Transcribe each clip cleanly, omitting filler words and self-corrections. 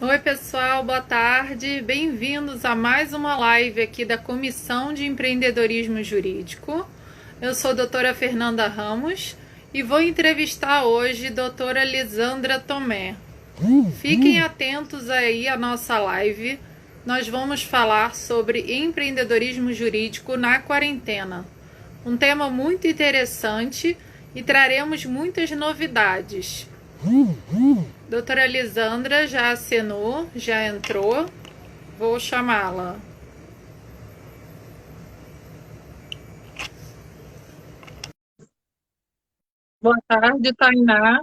Oi, pessoal, boa tarde. Bem-vindos a mais uma live aqui da Comissão de Empreendedorismo Jurídico. Eu sou a doutora Fernanda Ramos e vou entrevistar hoje a doutora Lisandra Tomé. Fiquem atentos aí à nossa live. Nós vamos falar sobre empreendedorismo jurídico na quarentena. Um tema muito interessante e traremos muitas novidades. Doutora Lisandra já acenou, já entrou. Vou chamá-la. Boa tarde, Tainá.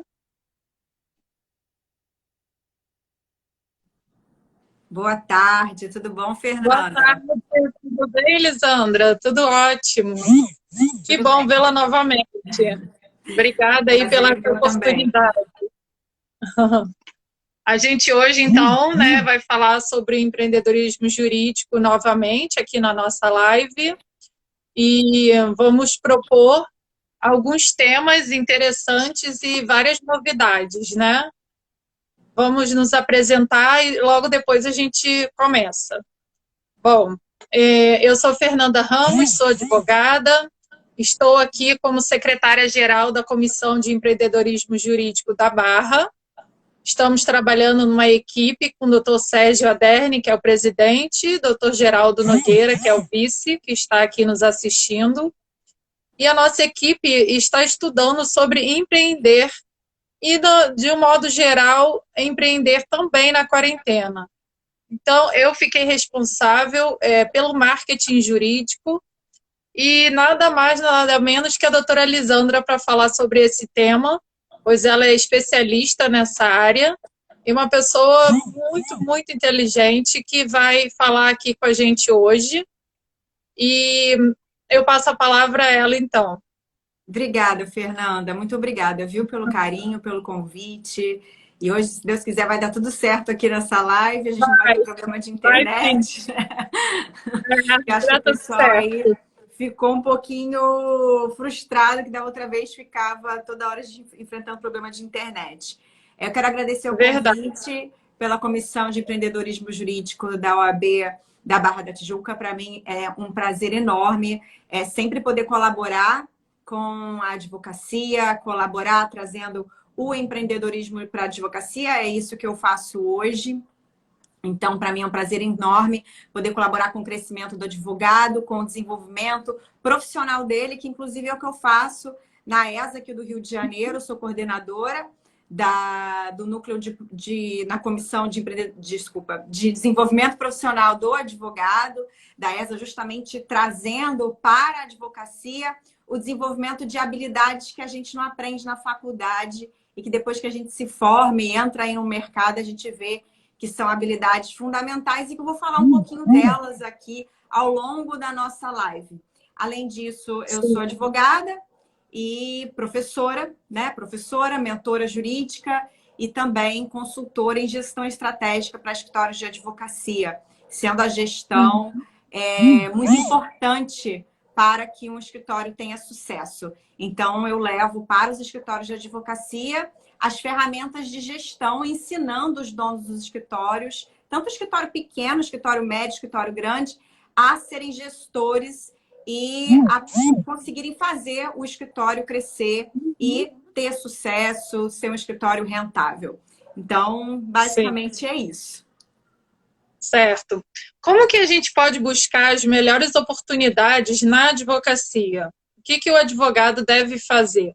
Boa tarde, tudo bom, Boa Fernanda? tarde, tudo bem, Lisandra? Tudo ótimo. Que Tudo bom bem. vê-la novamente. Obrigada aí Prazer pela em vê-la também. oportunidade. A gente hoje, então, vai falar sobre empreendedorismo jurídico novamente aqui na nossa live e vamos propor alguns temas interessantes e várias novidades, né? Vamos nos apresentar e logo depois a gente começa. Bom, eu sou Fernanda Ramos, sou advogada, estou aqui como secretária-geral da Comissão de Empreendedorismo Jurídico da Barra. Estamos trabalhando numa equipe com o doutor Sérgio Aderni, que é o presidente, doutor Geraldo Nogueira, que é o vice, que está aqui nos assistindo. E a nossa equipe está estudando sobre empreender e, de um modo geral, empreender também na quarentena. Então, eu fiquei responsável pelo marketing jurídico e nada mais, nada menos que a doutora Lisandra para falar sobre esse tema, pois ela é especialista nessa área e uma pessoa muito, muito inteligente que vai falar aqui com a gente hoje. E eu passo a palavra a ela, então. Obrigada, Fernanda. Muito obrigada, viu, pelo carinho, pelo convite. E hoje, se Deus quiser, vai dar tudo certo aqui nessa live. A gente não vai ter problema de Vai sim, internet. Eu acho que dá o tudo pessoal aí certo. ficou um pouquinho frustrado, que da outra vez ficava toda hora enfrentando problema de internet. Eu quero agradecer o Verdade. convite pela Comissão de Empreendedorismo Jurídico da OAB da Barra da Tijuca. Para mim é um prazer enorme sempre poder colaborar com a advocacia, colaborar trazendo o empreendedorismo para a advocacia. É isso que eu faço hoje. Então, para mim é um prazer enorme poder colaborar com o crescimento do advogado, com o desenvolvimento profissional dele, que inclusive é o que eu faço na ESA aqui do Rio de Janeiro. Eu sou coordenadora do núcleo na comissão de desenvolvimento profissional do advogado, da ESA, justamente trazendo para a advocacia o desenvolvimento de habilidades que a gente não aprende na faculdade e que depois que a gente se forma e entra aí no mercado, a gente vê que são habilidades fundamentais e que eu vou falar um pouquinho delas aqui ao longo da nossa live. Além disso, eu sou advogada e professora, né? Professora, mentora jurídica e também consultora em gestão estratégica para escritórios de advocacia, sendo a gestão muito importante para que um escritório tenha sucesso. Então, eu levo para os escritórios de advocacia as ferramentas de gestão, ensinando os donos dos escritórios, tanto escritório pequeno, escritório médio, escritório grande, a serem gestores e a conseguirem fazer o escritório crescer e ter sucesso, ser um escritório rentável. Então, basicamente Sim. é isso. Certo. Como que a gente pode buscar as melhores oportunidades na advocacia? O que o advogado deve fazer?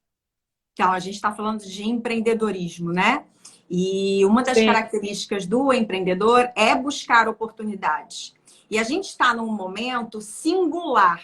Então, a gente está falando de empreendedorismo, né? E uma das Sim. características do empreendedor é buscar oportunidades. E a gente está num momento singular.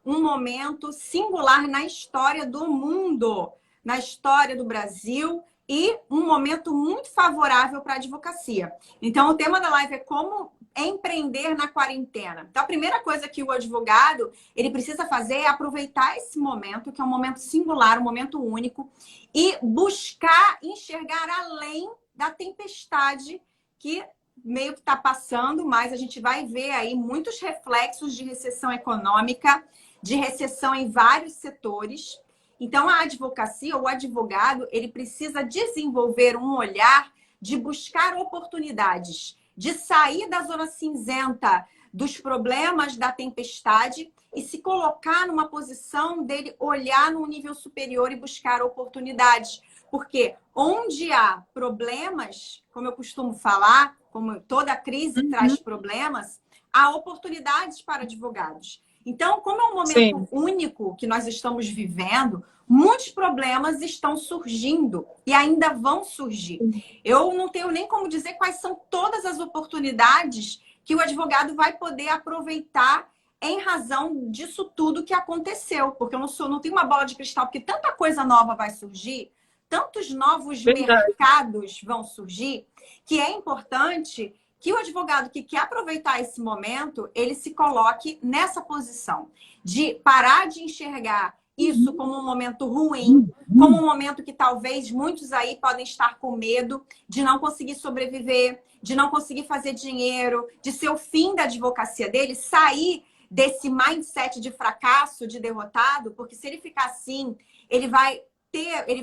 Um momento singular na história do mundo, na história do Brasil e um momento muito favorável para a advocacia. Então, o tema da live é como empreender na quarentena. Então, a primeira coisa que o advogado ele precisa fazer é aproveitar esse momento, que é um momento singular, um momento único, e buscar enxergar além da tempestade que meio que está passando, mas a gente vai ver aí muitos reflexos de recessão econômica, de recessão em vários setores. Então, a advocacia, o advogado, ele precisa desenvolver um olhar de buscar oportunidades, de sair da zona cinzenta dos problemas da tempestade e se colocar numa posição dele olhar num nível superior e buscar oportunidades. Porque onde há problemas, como eu costumo falar, como toda crise traz problemas, há oportunidades para advogados. Então, como é um momento único que nós estamos vivendo, muitos problemas estão surgindo e ainda vão surgir. Eu não tenho nem como dizer quais são todas as oportunidades que o advogado vai poder aproveitar em razão disso tudo que aconteceu. Porque eu não tenho uma bola de cristal, porque tanta coisa nova vai surgir, tantos novos mercados vão surgir, que é importante que o advogado que quer aproveitar esse momento, ele se coloque nessa posição de parar de enxergar isso como um momento ruim, como um momento que talvez muitos aí podem estar com medo de não conseguir sobreviver, de não conseguir fazer dinheiro, de ser o fim da advocacia dele, sair desse mindset de fracasso, de derrotado, porque se ele ficar assim, ele vai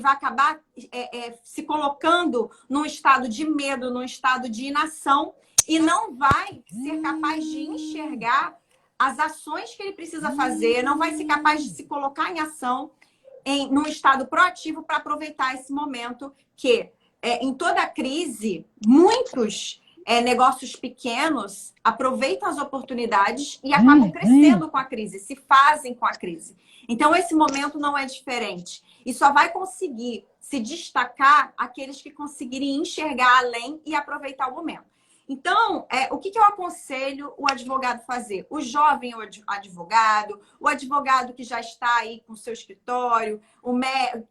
acabar se colocando num estado de medo, num estado de inação, e não vai ser capaz de enxergar as ações que ele precisa fazer, não vai ser capaz de se colocar em ação num estado proativo para aproveitar esse momento que, em toda crise, muitos negócios pequenos aproveitam as oportunidades e acabam crescendo com a crise, se fazem com a crise. Então, esse momento não é diferente. E só vai conseguir se destacar aqueles que conseguirem enxergar além e aproveitar o momento. Então, o que eu aconselho o advogado fazer? O jovem advogado, o advogado que já está aí com seu escritório,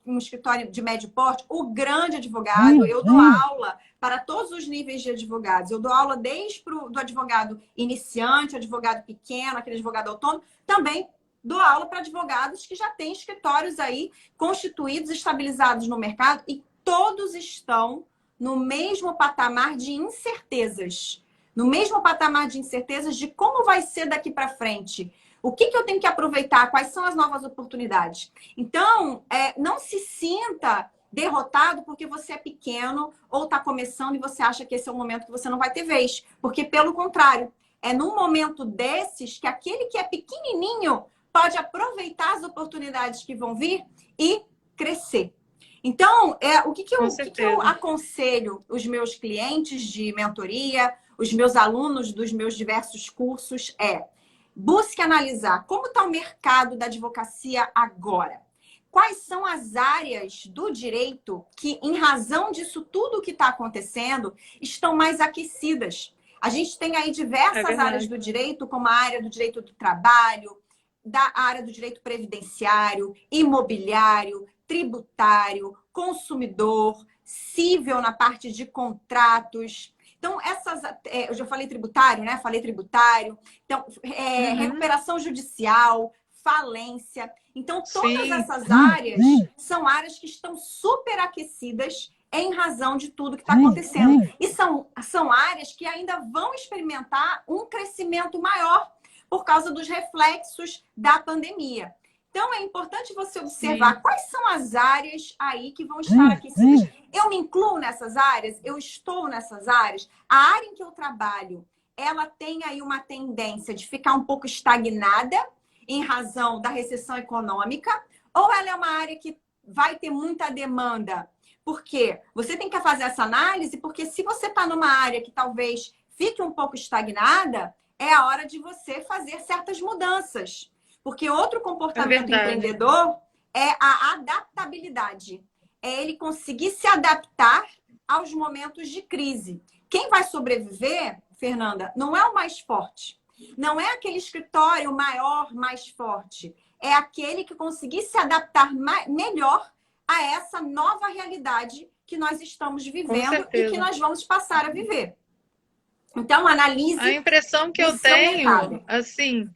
um escritório de médio porte, o grande advogado. Eu dou aula para todos os níveis de advogados. Eu dou aula desde do advogado iniciante, advogado pequeno, aquele advogado autônomo, também dou aula para advogados que já têm escritórios aí constituídos, estabilizados no mercado, e todos estão no mesmo patamar de incertezas. No mesmo patamar de incertezas de como vai ser daqui para frente. O que eu tenho que aproveitar? Quais são as novas oportunidades? Então, não se sinta derrotado porque você é pequeno ou está começando e você acha que esse é o momento que você não vai ter vez. Porque, pelo contrário, é num momento desses que aquele que é pequenininho pode aproveitar as oportunidades que vão vir e crescer. Então, o que eu aconselho os meus clientes de mentoria, os meus alunos dos meus diversos cursos busque analisar como está o mercado da advocacia agora. Quais são as áreas do direito que, em razão disso tudo que está acontecendo, estão mais aquecidas? A gente tem aí diversas áreas do direito, como a área do direito do trabalho, da área do direito previdenciário, imobiliário, tributário, consumidor, cível na parte de contratos. Então, eu já falei tributário, né? Falei tributário. Então, recuperação judicial, falência. Então, todas essas áreas são áreas que estão super aquecidas em razão de tudo que está acontecendo. E são áreas que ainda vão experimentar um crescimento maior por causa dos reflexos da pandemia. Então, é importante você observar quais são as áreas aí que vão estar aquecidas. Eu me incluo nessas áreas? Eu estou nessas áreas? A área em que eu trabalho, ela tem aí uma tendência de ficar um pouco estagnada em razão da recessão econômica? Ou ela é uma área que vai ter muita demanda? Porque você tem que fazer essa análise, porque se você está numa área que talvez fique um pouco estagnada, é a hora de você fazer certas mudanças. Porque outro comportamento empreendedor é a adaptabilidade. É ele conseguir se adaptar aos momentos de crise. Quem vai sobreviver, Fernanda, não é o mais forte. Não é aquele escritório maior, mais forte. É aquele que conseguir se adaptar melhor a essa nova realidade que nós estamos vivendo e que nós vamos passar a viver. Então, analise. A impressão que eu tenho, assim,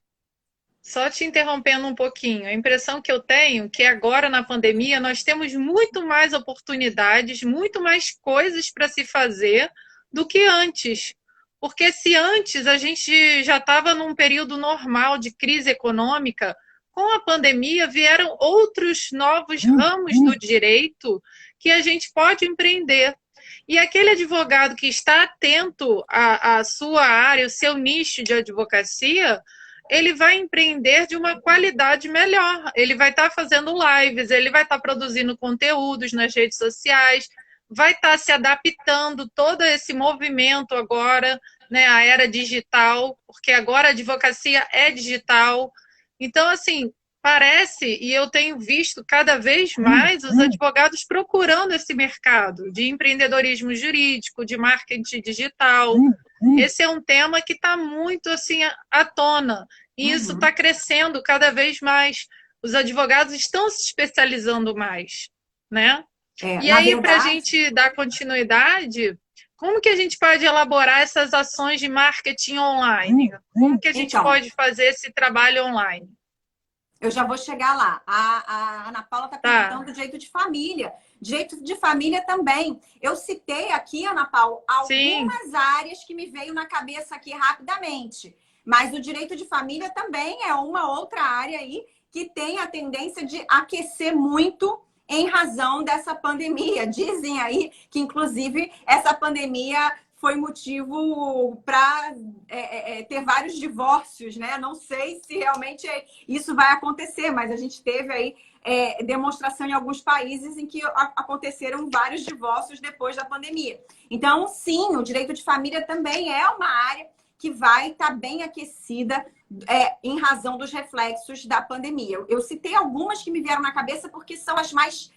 só te interrompendo um pouquinho, a impressão que eu tenho é que agora na pandemia nós temos muito mais oportunidades, muito mais coisas para se fazer do que antes. Porque se antes a gente já estava num período normal de crise econômica, com a pandemia vieram outros novos ramos do direito que a gente pode empreender. E aquele advogado que está atento à sua área, o seu nicho de advocacia, ele vai empreender de uma qualidade melhor. Ele vai estar fazendo lives, ele vai estar produzindo conteúdos nas redes sociais, vai estar se adaptando todo esse movimento agora, né, a era digital, porque agora a advocacia é digital. Então, assim, parece, e eu tenho visto cada vez mais os advogados procurando esse mercado de empreendedorismo jurídico, de marketing digital. Esse é um tema que está muito assim à tona, e isso está crescendo cada vez mais. Os advogados estão se especializando mais, né? E aí, para a gente dar continuidade, como que a gente pode elaborar essas ações de marketing online? Como que a gente pode fazer esse trabalho online? Eu já vou chegar lá. A Ana Paula está perguntando do direito de família. Direito de família também. Eu citei aqui, Ana Paula, algumas áreas que me veio na cabeça aqui rapidamente. Mas o direito de família também é uma outra área aí que tem a tendência de aquecer muito em razão dessa pandemia. Dizem aí que, inclusive, essa pandemia foi motivo para ter vários divórcios, né? Não sei se realmente isso vai acontecer, mas a gente teve aí demonstração em alguns países em que aconteceram vários divórcios depois da pandemia. Então, sim, o direito de família também é uma área que vai estar bem aquecida em razão dos reflexos da pandemia. Eu citei algumas que me vieram na cabeça porque são as mais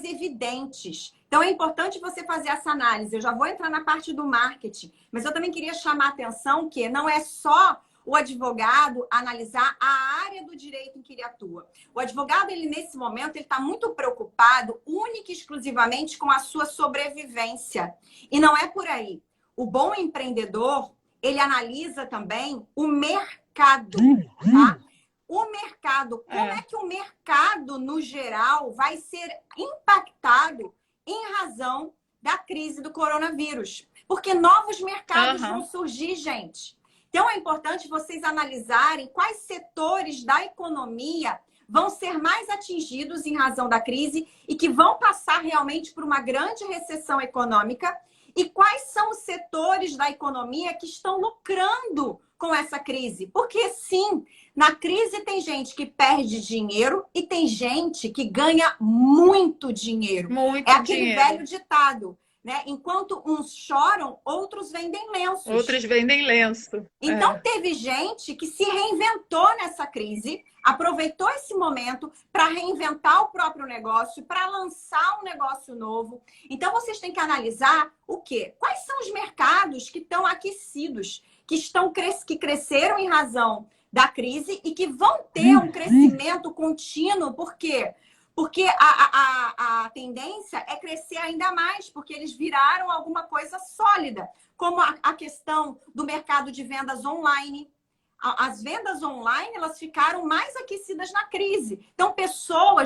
evidentes. Então, é importante você fazer essa análise. Eu já vou entrar na parte do marketing, mas eu também queria chamar a atenção que não é só o advogado analisar a área do direito em que ele atua. O advogado, ele nesse momento, ele está muito preocupado única e exclusivamente com a sua sobrevivência. E não é por aí. O bom empreendedor, ele analisa também o mercado, tá? O mercado, como é que o mercado, no geral, vai ser impactado em razão da crise do coronavírus? Porque novos mercados vão surgir, gente. Então, é importante vocês analisarem quais setores da economia vão ser mais atingidos em razão da crise e que vão passar realmente por uma grande recessão econômica e quais são os setores da economia que estão lucrando com essa crise. Porque, sim, na crise tem gente que perde dinheiro e tem gente que ganha muito dinheiro. Muito aquele dinheiro. Velho ditado, né? Enquanto uns choram, outros vendem lenços. Outros vendem lenço. Então, teve gente que se reinventou nessa crise, aproveitou esse momento para reinventar o próprio negócio, para lançar um negócio novo. Então, vocês têm que analisar o quê? Quais são os mercados que estão aquecidos, que cresceram em razão da crise e que vão ter um crescimento contínuo. Por quê? Porque a tendência é crescer ainda mais, porque eles viraram alguma coisa sólida, como a questão do mercado de vendas online. As vendas online, elas ficaram mais aquecidas na crise. Então,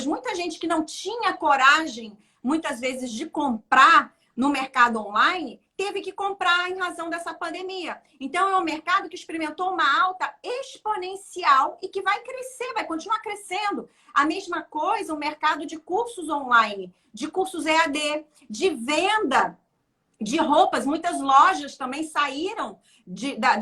muita gente que não tinha coragem, muitas vezes, de comprar no mercado online, teve que comprar em razão dessa pandemia. Então, é um mercado que experimentou uma alta exponencial e que vai crescer, vai continuar crescendo. A mesma coisa, o mercado de cursos online, de cursos EAD, de venda de roupas. Muitas lojas também saíram da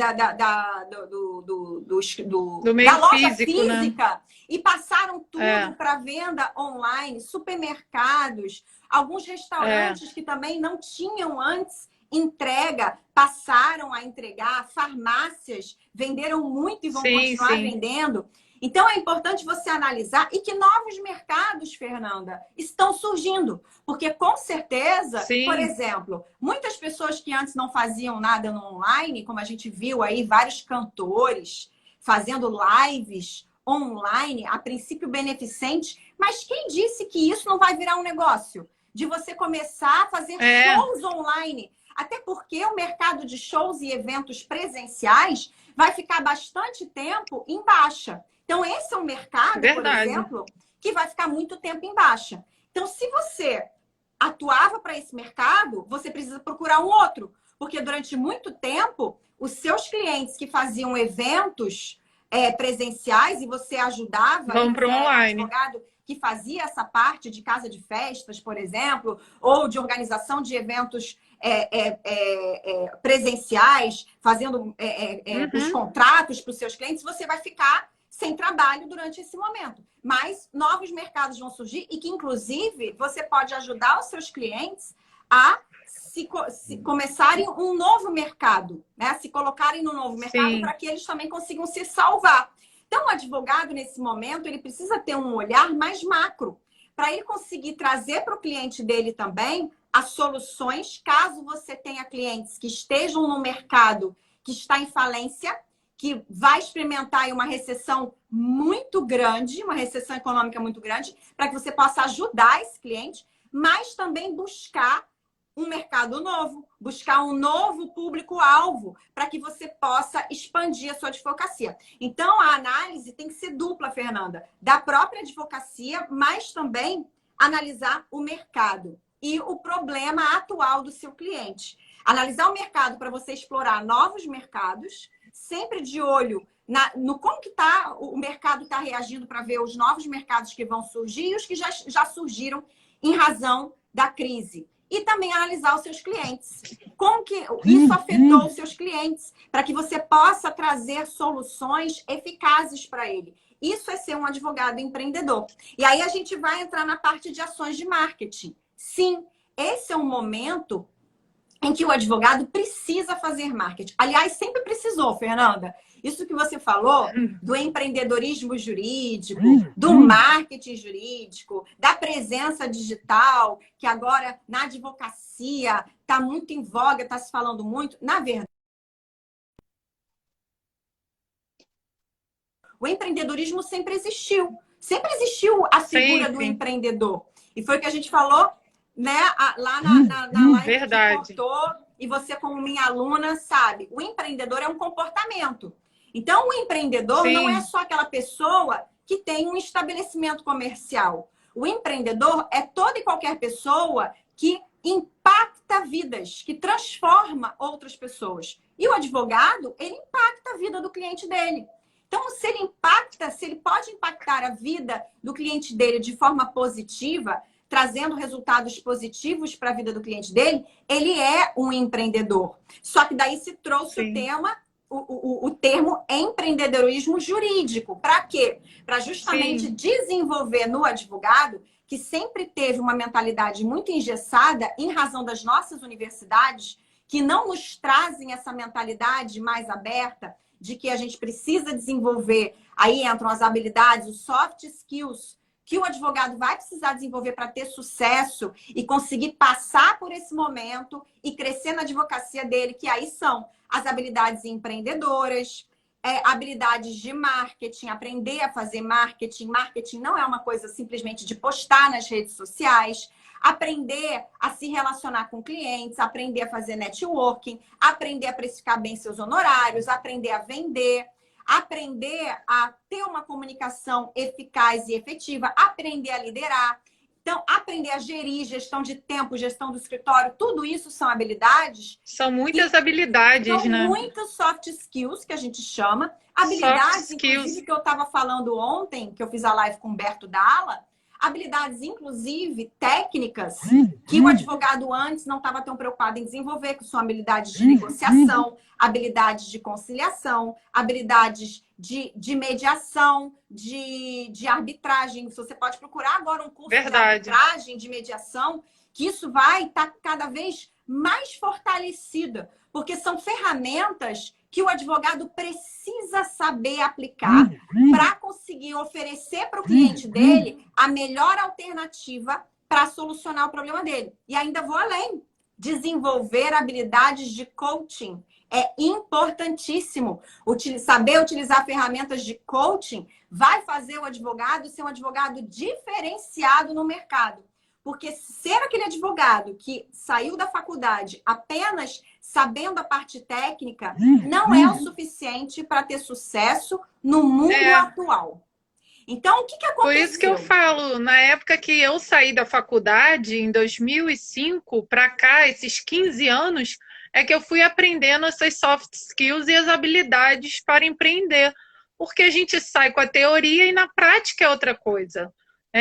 loja físico, física, né? E passaram tudo para venda online, supermercados, alguns restaurantes que também não tinham antes entrega, passaram a entregar, farmácias venderam muito e vão continuar vendendo. Então, é importante você analisar e que novos mercados, Fernanda, estão surgindo. Porque, com certeza, por exemplo, muitas pessoas que antes não faziam nada no online, como a gente viu aí, vários cantores fazendo lives online, a princípio beneficente, mas quem disse que isso não vai virar um negócio? De você começar a fazer shows online. Até porque o mercado de shows e eventos presenciais vai ficar bastante tempo em baixa. Então, esse é um mercado, por exemplo, que vai ficar muito tempo em baixa. Então, se você atuava para esse mercado, você precisa procurar um outro. Porque durante muito tempo, os seus clientes que faziam eventos presenciais e você ajudava... Vão para o online. Advogado que fazia essa parte de casa de festas, por exemplo, ou de organização de eventos presenciais, fazendo os contratos para os seus clientes, você vai ficar sem trabalho durante esse momento. Mas novos mercados vão surgir e que, inclusive, você pode ajudar os seus clientes a se começarem um novo mercado, né? Se colocarem no novo mercado para que eles também consigam se salvar. Então, o advogado, nesse momento, ele precisa ter um olhar mais macro, para ele conseguir trazer para o cliente dele também as soluções, caso você tenha clientes que estejam no mercado que está em falência, que vai experimentar uma recessão muito grande, uma recessão econômica muito grande, para que você possa ajudar esse cliente, mas também buscar um mercado novo, buscar um novo público-alvo para que você possa expandir a sua advocacia. Então, a análise tem que ser dupla, Fernanda, da própria advocacia, mas também analisar o mercado e o problema atual do seu cliente. Analisar o mercado para você explorar novos mercados, sempre de olho no como que o mercado está reagindo para ver os novos mercados que vão surgir e os que já surgiram em razão da crise. E também analisar os seus clientes. Como que isso afetou os seus clientes, para que você possa trazer soluções eficazes para ele. Isso é ser um advogado empreendedor. E aí a gente vai entrar na parte de ações de marketing. Sim, esse é um momento em que o advogado precisa fazer marketing. Aliás, sempre precisou, Fernanda. Isso que você falou do empreendedorismo jurídico, do marketing jurídico, da presença digital, que agora na advocacia está muito em voga, está se falando muito. Na verdade, o empreendedorismo sempre existiu. Sempre existiu a figura do empreendedor. E foi o que a gente falou, né, lá na live que cortou, e você, como minha aluna, sabe, o empreendedor é um comportamento. Então, o empreendedor não é só aquela pessoa que tem um estabelecimento comercial. O empreendedor é toda e qualquer pessoa que impacta vidas, que transforma outras pessoas. E o advogado, ele impacta a vida do cliente dele. Então, se ele pode impactar a vida do cliente dele de forma positiva, trazendo resultados positivos para a vida do cliente dele, ele é um empreendedor. Só que daí se trouxe o termo empreendedorismo jurídico. Para quê? Para justamente desenvolver no advogado, que sempre teve uma mentalidade muito engessada em razão das nossas universidades, que não nos trazem essa mentalidade mais aberta de que a gente precisa desenvolver. Aí entram as habilidades, os soft skills, que o advogado vai precisar desenvolver para ter sucesso e conseguir passar por esse momento e crescer na advocacia dele, que aí são as habilidades empreendedoras, habilidades de marketing, aprender a fazer marketing. Marketing não é uma coisa simplesmente de postar nas redes sociais. Aprender a se relacionar com clientes, aprender a fazer networking, aprender a precificar bem seus honorários, aprender a vender, aprender a ter uma comunicação eficaz e efetiva, aprender a liderar. Então, aprender a gerir gestão de tempo, gestão do escritório, tudo isso são habilidades. São muitas habilidades, são né? São muitas soft skills, que a gente chama. Habilidades, inclusive, que eu estava falando ontem, que eu fiz a live com o Humberto Dalla. Habilidades, inclusive, técnicas, que o advogado antes não estava tão preocupado em desenvolver, que são habilidades de negociação, habilidades de conciliação, habilidades de mediação, de arbitragem. Você pode procurar agora um curso de arbitragem, de mediação, que isso vai estar cada vez mais fortalecida, porque são ferramentas que o advogado precisa saber aplicar para conseguir oferecer para o cliente dele a melhor alternativa para solucionar o problema dele. E ainda vou além. Desenvolver habilidades de coaching é importantíssimo. Saber utilizar ferramentas de coaching vai fazer o advogado ser um advogado diferenciado no mercado. Porque ser aquele advogado que saiu da faculdade apenas sabendo a parte técnica não é o suficiente para ter sucesso no mundo atual. Então, o que aconteceu? Por isso que eu falo, na época que eu saí da faculdade, em 2005, para cá, esses 15 anos, é que eu fui aprendendo essas soft skills e as habilidades para empreender. Porque a gente sai com a teoria e na prática é outra coisa.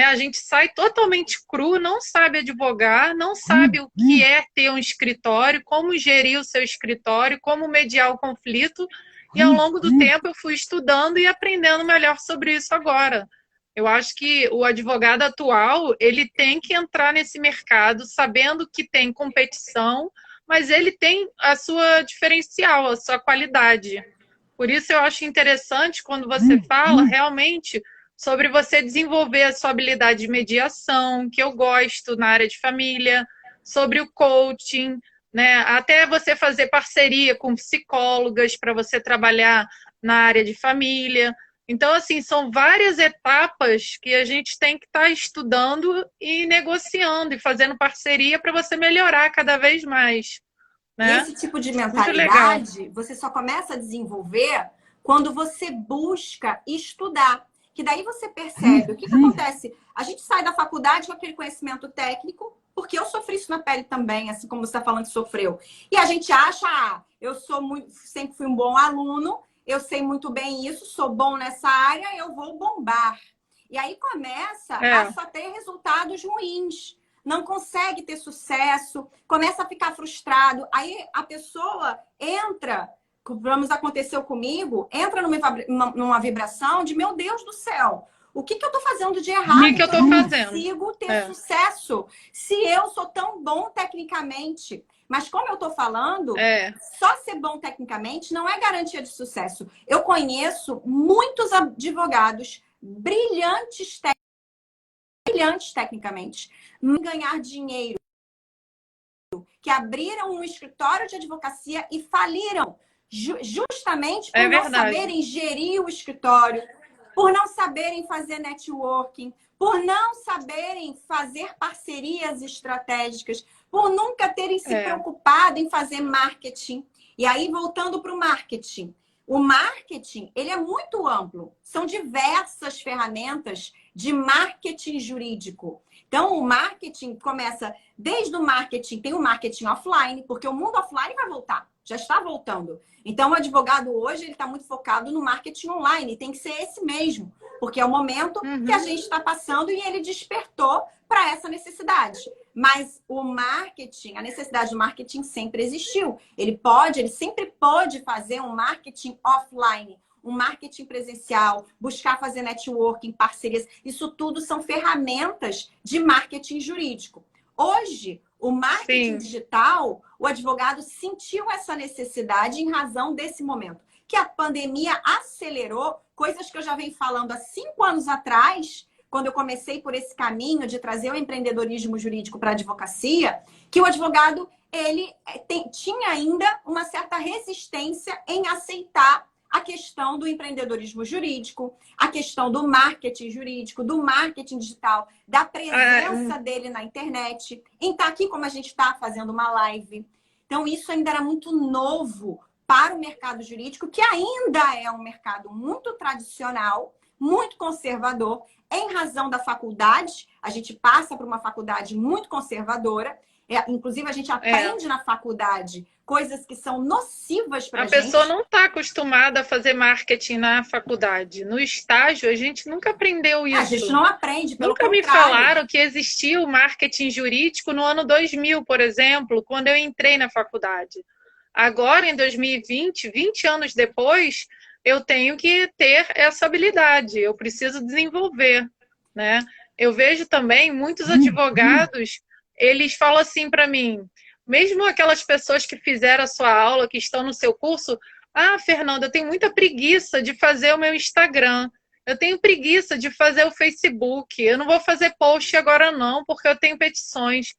A gente sai totalmente cru, não sabe advogar, não sabe o que é ter um escritório, como gerir o seu escritório, como mediar o conflito. E ao longo do tempo eu fui estudando e aprendendo melhor sobre isso agora. Eu acho que o advogado atual, ele tem que entrar nesse mercado sabendo que tem competição, mas ele tem a sua diferencial, a sua qualidade. Por isso eu acho interessante quando você fala realmente sobre você desenvolver a sua habilidade de mediação, que eu gosto na área de família, sobre o coaching, né? Até você fazer parceria com psicólogas para você trabalhar na área de família. Então, assim, são várias etapas que a gente tem que estar estudando e negociando e fazendo parceria para você melhorar cada vez mais, E né? esse tipo de Muito legal. mentalidade você só começa a desenvolver quando você busca estudar. Que daí você percebe o que acontece. A gente sai da faculdade com aquele conhecimento técnico, porque eu sofri isso na pele também, assim como você está falando que sofreu. E a gente acha, eu sou muito, sempre fui um bom aluno, eu sei muito bem isso, sou bom nessa área, eu vou bombar. E aí começa a só ter resultados ruins. Não consegue ter sucesso, começa a ficar frustrado. Aí a pessoa entra, como aconteceu comigo, entra numa vibração de, meu Deus do céu, o que eu estou fazendo de errado? O que eu estou fazendo? Consigo ter sucesso se eu sou tão bom tecnicamente. Mas como eu estou falando, só ser bom tecnicamente não é garantia de sucesso. Eu conheço muitos advogados brilhantes tecnicamente, ganhar dinheiro, que abriram um escritório de advocacia e faliram justamente por não saberem gerir o escritório, por não saberem fazer networking, por não saberem fazer parcerias estratégicas, por nunca terem se preocupado em fazer marketing. E aí, voltando para o marketing. O marketing, ele é muito amplo. São diversas ferramentas de marketing jurídico. Então, o marketing começa desde o marketing, tem o marketing offline, porque o mundo offline vai voltar, já está voltando. Então, o advogado hoje, ele está muito focado no marketing online, tem que ser esse mesmo, porque é o momento que a gente está passando e ele despertou para essa necessidade. Mas o marketing, a necessidade do marketing sempre existiu. Ele sempre pode fazer um marketing offline, um marketing presencial, buscar fazer networking, parcerias. Isso tudo são ferramentas de marketing jurídico. Hoje, o marketing digital, o advogado sentiu essa necessidade em razão desse momento. Que a pandemia acelerou coisas que eu já venho falando há 5 anos atrás, quando eu comecei por esse caminho de trazer o empreendedorismo jurídico para a advocacia, que o advogado ele tinha ainda uma certa resistência em aceitar a questão do empreendedorismo jurídico, a questão do marketing jurídico, do marketing digital, da presença dele na internet, em estar aqui como a gente está fazendo uma live. Então, isso ainda era muito novo para o mercado jurídico, que ainda é um mercado muito tradicional, muito conservador, em razão da faculdade. A gente passa por uma faculdade muito conservadora. Inclusive, a gente aprende na faculdade coisas que são nocivas para a gente. A pessoa não está acostumada a fazer marketing na faculdade. No estágio, a gente nunca aprendeu isso. A gente não aprende, pelo Nunca contrário. me falaram que existia o marketing jurídico no ano 2000, por exemplo, quando eu entrei na faculdade. Agora, em 2020, 20 anos depois, eu tenho que ter essa habilidade. Eu preciso desenvolver, né? Eu vejo também muitos advogados, eles falam assim para mim, mesmo aquelas pessoas que fizeram a sua aula, que estão no seu curso, Fernanda, eu tenho muita preguiça de fazer o meu Instagram, eu tenho preguiça de fazer o Facebook, eu não vou fazer post agora não, porque eu tenho petições.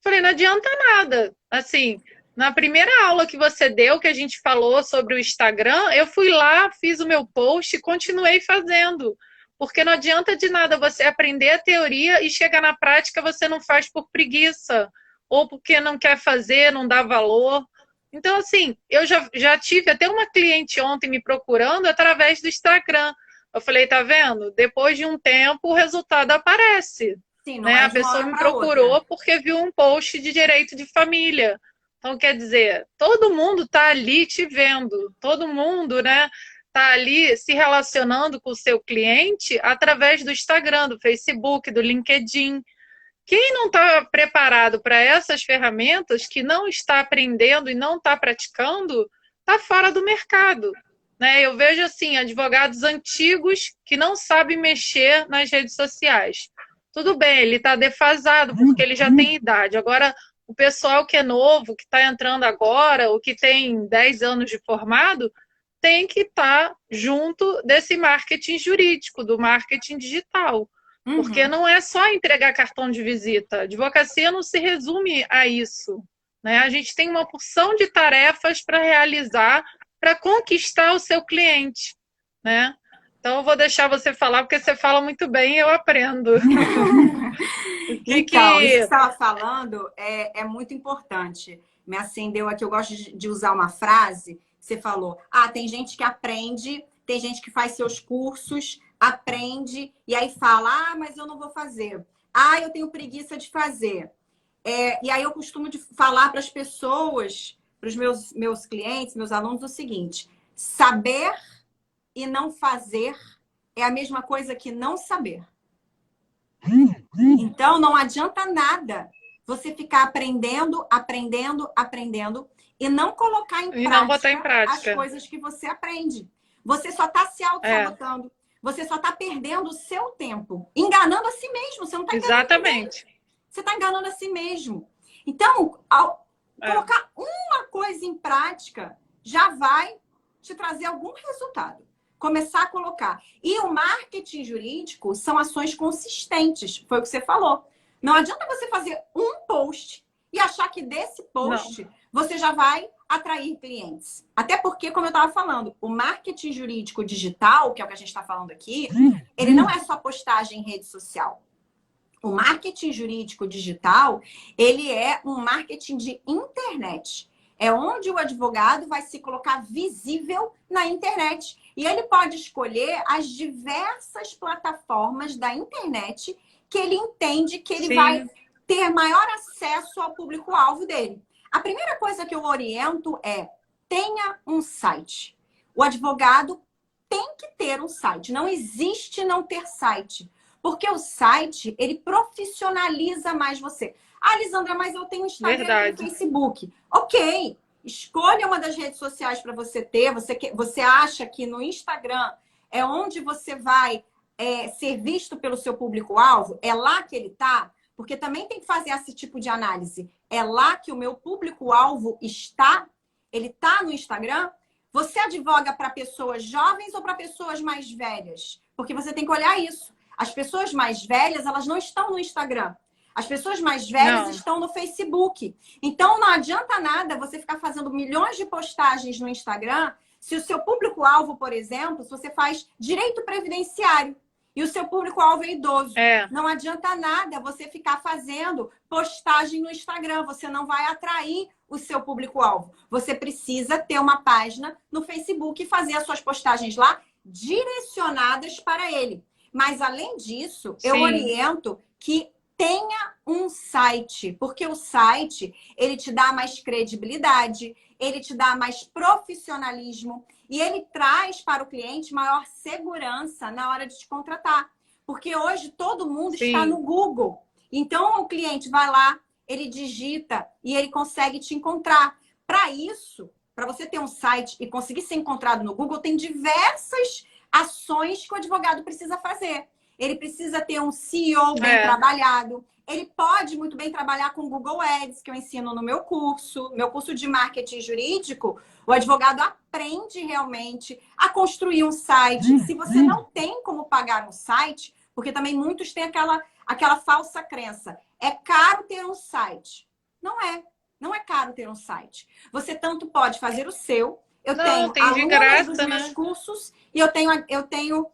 Falei, não adianta nada. Assim, na primeira aula que você deu, que a gente falou sobre o Instagram, eu fui lá, fiz o meu post e continuei fazendo. Porque não adianta de nada você aprender a teoria e chegar na prática você não faz por preguiça. Ou porque não quer fazer, não dá valor. Então, assim, eu já tive até uma cliente ontem me procurando através do Instagram. Eu falei, tá vendo? Depois de um tempo, o resultado aparece. Sim, né? A pessoa me procurou porque viu um post de direito de família. Então, quer dizer, todo mundo está ali te vendo. Todo mundo, né? está ali se relacionando com o seu cliente através do Instagram, do Facebook, do LinkedIn. Quem não está preparado para essas ferramentas, que não está aprendendo e não está praticando, está fora do mercado. Né? Eu vejo assim, advogados antigos que não sabem mexer nas redes sociais. Tudo bem, ele está defasado porque ele já tem idade. Agora, o pessoal que é novo, que está entrando agora, ou que tem 10 anos de formado, tem que estar junto desse marketing jurídico, do marketing digital. Porque não é só entregar cartão de visita. A advocacia não se resume a isso. Né? A gente tem uma porção de tarefas para realizar para conquistar o seu cliente. Né? Então, eu vou deixar você falar, porque você fala muito bem e eu aprendo. Isso que você estava falando é muito importante. Me acendeu aqui, eu gosto de usar uma frase. Você falou, tem gente que aprende, tem gente que faz seus cursos, aprende, e aí fala, mas eu não vou fazer. Eu tenho preguiça de fazer. E aí eu costumo falar para as pessoas, para os meus clientes, meus alunos, o seguinte: saber e não fazer é a mesma coisa que não saber. Então, não adianta nada você ficar aprendendo e não colocar em prática as coisas que você aprende. Você só está se auto-sabotando. Você só está perdendo o seu tempo, enganando a si mesmo. Você não está enganando ninguém. Você está enganando a si mesmo. Então, ao colocar uma coisa em prática, já vai te trazer algum resultado. Começar a colocar. E o marketing jurídico são ações consistentes. Foi o que você falou. Não adianta você fazer um post e achar que desse post você já vai atrair clientes. Até porque, como eu estava falando, o marketing jurídico digital, que é o que a gente está falando aqui, ele não é só postagem em rede social. O marketing jurídico digital, ele é um marketing de internet. É onde o advogado vai se colocar visível na internet. E ele pode escolher as diversas plataformas da internet que ele entende que ele vai ter maior acesso ao público-alvo dele. A primeira coisa que eu oriento é: tenha um site. O advogado tem que ter um site. Não existe não ter site. Porque o site, ele profissionaliza mais você. Lisandra, mas eu tenho Instagram e Facebook. Ok, escolha uma das redes sociais para você ter. Você acha que no Instagram é onde você vai ser visto pelo seu público-alvo? É lá que ele está? Porque também tem que fazer esse tipo de análise. É lá que o meu público-alvo está? Ele está no Instagram? Você advoga para pessoas jovens ou para pessoas mais velhas? Porque você tem que olhar isso. As pessoas mais velhas, elas não estão no Instagram. As pessoas mais velhas estão no Facebook. Então, não adianta nada você ficar fazendo milhões de postagens no Instagram se o seu público-alvo, por exemplo, se você faz direito previdenciário e o seu público-alvo é idoso. Não adianta nada você ficar fazendo postagem no Instagram. Você não vai atrair o seu público-alvo. Você precisa ter uma página no Facebook e fazer as suas postagens lá direcionadas para ele. Mas, além disso, eu oriento que tenha um site, porque o site, ele te dá mais credibilidade, ele te dá mais profissionalismo e ele traz para o cliente maior segurança na hora de te contratar. Porque hoje todo mundo está no Google. Então, o cliente vai lá, ele digita e ele consegue te encontrar. Para isso, para você ter um site e conseguir ser encontrado no Google, tem diversas ações que o advogado precisa fazer. Ele precisa ter um SEO bem trabalhado. Ele pode muito bem trabalhar com Google Ads, que eu ensino no meu curso de marketing jurídico. O advogado aprende realmente a construir um site. Se você não tem como pagar um site, porque também muitos têm aquela falsa crença. É caro ter um site. Não é caro ter um site. Você tanto pode fazer o seu. Eu tenho alunos dos meus cursos e eu tenho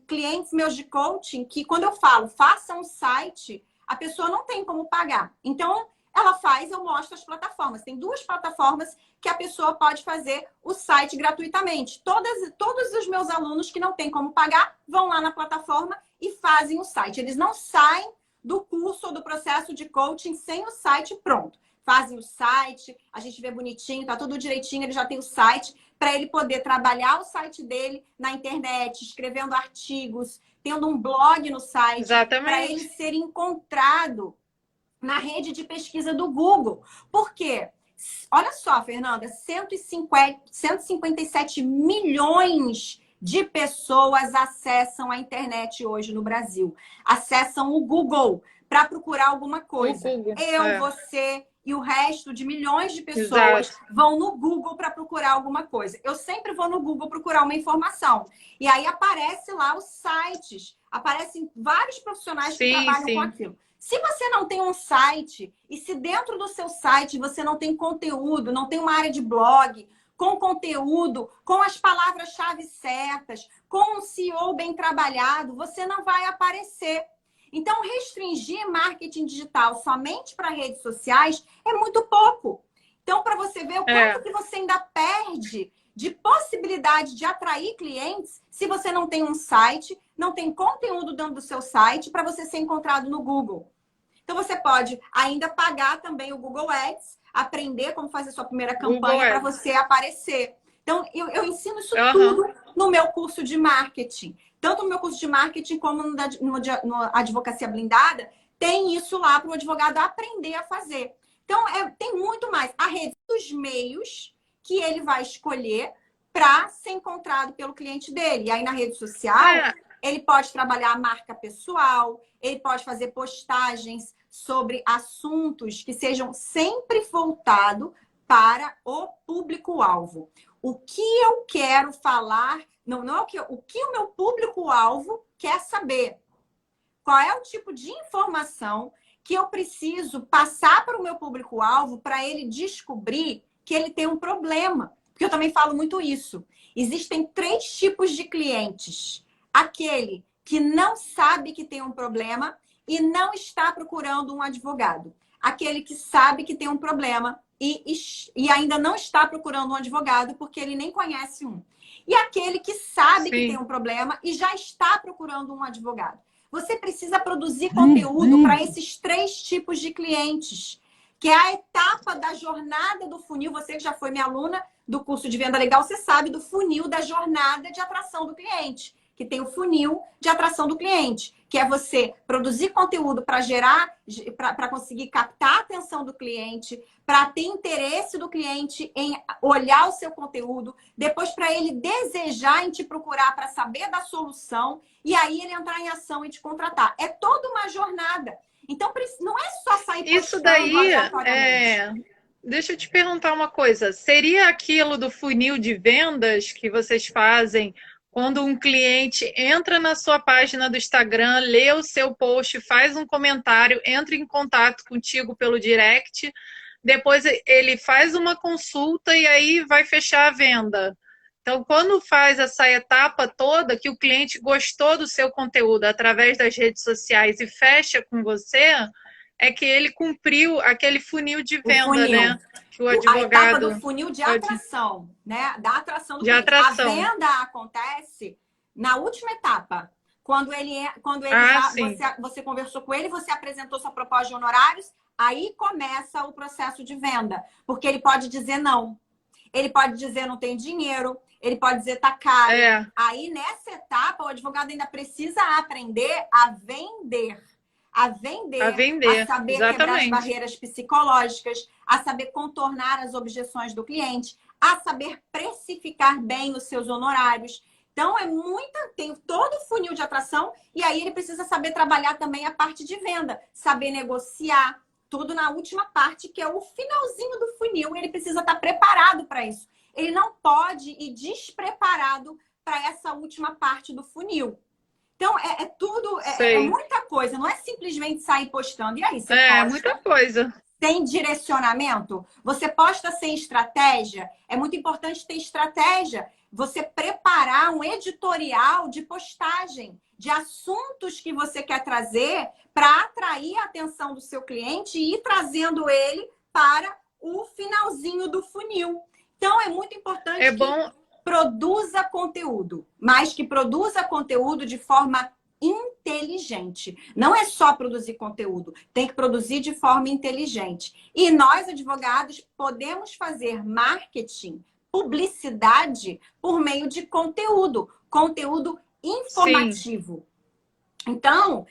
clientes meus de coaching que, quando eu falo, faça um site, a pessoa não tem como pagar. Então, ela faz, eu mostro as plataformas. Tem 2 plataformas que a pessoa pode fazer o site gratuitamente. Todos os meus alunos que não têm como pagar vão lá na plataforma e fazem o site. Eles não saem do curso ou do processo de coaching sem o site pronto. fazem o site, a gente vê bonitinho, tá tudo direitinho, ele já tem o site, para ele poder trabalhar o site dele na internet, escrevendo artigos, tendo um blog no site, para ele Exatamente. ser encontrado na rede de pesquisa do Google. Por quê? Olha só, Fernanda, 157 milhões de pessoas acessam a internet hoje no Brasil. Acessam o Google para procurar alguma coisa. O Google, Você e o resto de milhões de pessoas exato. vão no Google para procurar alguma coisa. Eu sempre vou no Google procurar uma informação. E aí aparece lá os sites, aparecem vários profissionais que trabalham com aquilo. Se você não tem um site, e se dentro do seu site você não tem conteúdo, não tem uma área de blog, com conteúdo, com as palavras-chave certas, com um SEO bem trabalhado, você não vai aparecer. Então, restringir marketing digital somente para redes sociais é muito pouco. Então, para você ver o quanto que você ainda perde de possibilidade de atrair clientes se você não tem um site, não tem conteúdo dentro do seu site para você ser encontrado no Google. Então, você pode ainda pagar também o Google Ads, aprender como fazer sua primeira campanha para você aparecer. Então, eu ensino isso tudo no meu curso de marketing. Tanto no meu curso de marketing como no Advocacia Blindada, tem isso lá para o advogado aprender a fazer. Então, tem muito mais. A rede dos meios que ele vai escolher para ser encontrado pelo cliente dele. E aí, na rede social, ele pode trabalhar a marca pessoal, ele pode fazer postagens sobre assuntos que sejam sempre voltados para o público-alvo. O que eu quero falar, não é o que o meu público-alvo quer saber. Qual é o tipo de informação que eu preciso passar para o meu público-alvo para ele descobrir que ele tem um problema? Porque eu também falo muito isso. Existem 3 tipos de clientes. Aquele que não sabe que tem um problema e não está procurando um advogado. Aquele que sabe que tem um problema e ainda não está procurando um advogado porque ele nem conhece um. E aquele que sabe que tem um problema e já está procurando um advogado. Você precisa produzir conteúdo para esses 3 tipos de clientes, que é a etapa da jornada do funil. Você que já foi minha aluna do curso de Venda Legal, você sabe do funil da jornada de atração do cliente, que tem o funil de atração do cliente, que é você produzir conteúdo para para conseguir captar a atenção do cliente, para ter interesse do cliente em olhar o seu conteúdo, depois para ele desejar em te procurar para saber da solução, e aí ele entrar em ação e te contratar. É toda uma jornada. Então, não é só sair postando isso daí aleatoriamente. Deixa eu te perguntar uma coisa. Seria aquilo do funil de vendas que vocês fazem quando um cliente entra na sua página do Instagram, lê o seu post, faz um comentário, entra em contato contigo pelo direct, depois ele faz uma consulta e aí vai fechar a venda? Então, quando faz essa etapa toda, que o cliente gostou do seu conteúdo através das redes sociais e fecha com você, é que ele cumpriu aquele funil de venda, né? Que o advogado... A etapa do funil de atração, né? Da atração do cliente. Atração. A venda acontece na última etapa. Quando você conversou com ele, você apresentou sua proposta de honorários, aí começa o processo de venda. Porque ele pode dizer não. Ele pode dizer não tem dinheiro. Ele pode dizer tá caro. Aí, nessa etapa, o advogado ainda precisa aprender a vender. A saber quebrar as barreiras psicológicas, a saber contornar as objeções do cliente, a saber precificar bem os seus honorários. Então, tem todo o funil de atração e aí ele precisa saber trabalhar também a parte de venda, saber negociar, tudo na última parte, que é o finalzinho do funil. Ele precisa estar preparado para isso. Ele não pode ir despreparado para essa última parte do funil. Então, tudo, é muita coisa. Não é simplesmente sair postando. E aí, você posta? Muita coisa. Tem direcionamento? Você posta sem estratégia? É muito importante ter estratégia. Você preparar um editorial de postagem, de assuntos que você quer trazer para atrair a atenção do seu cliente e ir trazendo ele para o finalzinho do funil. Então, é muito importante produza conteúdo, mas que produza conteúdo de forma inteligente. Não é só produzir conteúdo, tem que produzir de forma inteligente. E nós, advogados, podemos fazer marketing, publicidade por meio de conteúdo, conteúdo informativo. Sim. Então,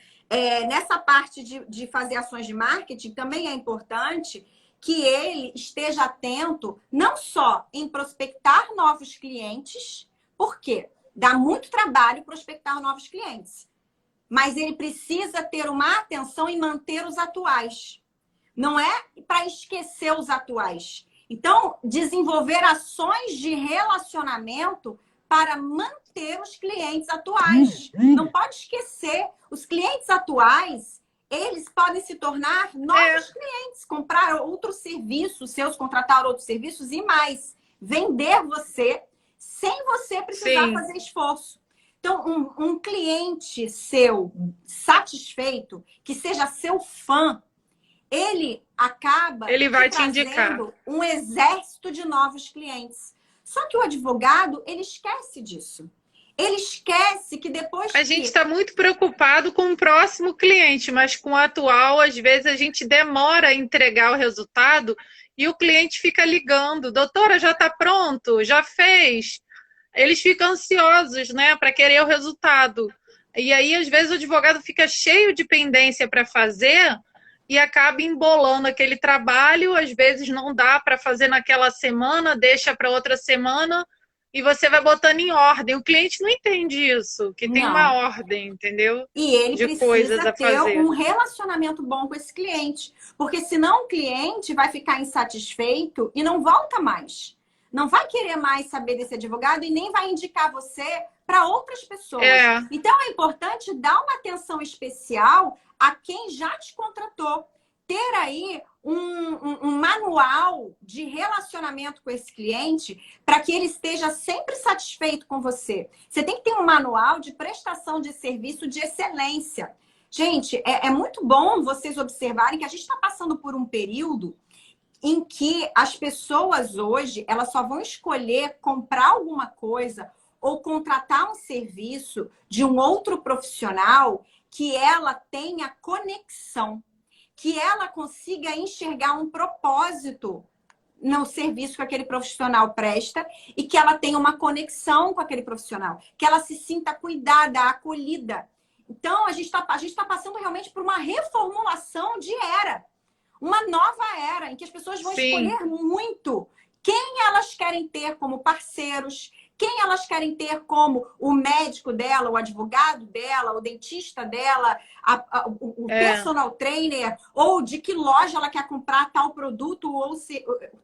nessa parte de fazer ações de marketing, também é importante que ele esteja atento não só em prospectar novos clientes, porque dá muito trabalho prospectar novos clientes, mas ele precisa ter uma atenção em manter os atuais. Não é para esquecer os atuais. Então, desenvolver ações de relacionamento para manter os clientes atuais. Não pode esquecer. Os clientes atuais, eles podem se tornar novos clientes, comprar outros serviços seus, contratar outros serviços e mais. Vender você sem você precisar fazer esforço. Então, um cliente seu satisfeito, que seja seu fã, ele acaba vai te indicar um exército de novos clientes. Só que o advogado, ele esquece disso. Ele esquece que depois a gente está muito preocupado com o próximo cliente, mas com o atual, às vezes, a gente demora a entregar o resultado e o cliente fica ligando. Doutora, já está pronto? Já fez? Eles ficam ansiosos, né, para querer o resultado. E aí, às vezes, o advogado fica cheio de pendência para fazer e acaba embolando aquele trabalho. Às vezes, não dá para fazer naquela semana, deixa para outra semana e você vai botando em ordem. O cliente não entende isso, que tem uma ordem, entendeu? E ele precisa ter um relacionamento bom com esse cliente. Porque senão o cliente vai ficar insatisfeito e não volta mais. Não vai querer mais saber desse advogado e nem vai indicar você para outras pessoas. Então, é importante dar uma atenção especial a quem já te contratou. Ter aí um manual de relacionamento com esse cliente para que ele esteja sempre satisfeito com você. Você tem que ter um manual de prestação de serviço de excelência. Gente, é muito bom vocês observarem que a gente está passando por um período em que as pessoas hoje, elas só vão escolher comprar alguma coisa ou contratar um serviço de um outro profissional que ela tenha conexão, que ela consiga enxergar um propósito no serviço que aquele profissional presta e que ela tenha uma conexão com aquele profissional, que ela se sinta cuidada, acolhida. Então, a gente tá passando realmente por uma reformulação de era. Uma nova era em que as pessoas vão escolher muito quem elas querem ter como parceiros, quem elas querem ter como o médico dela, o advogado dela, o dentista dela, o personal trainer, ou de que loja ela quer comprar tal produto ou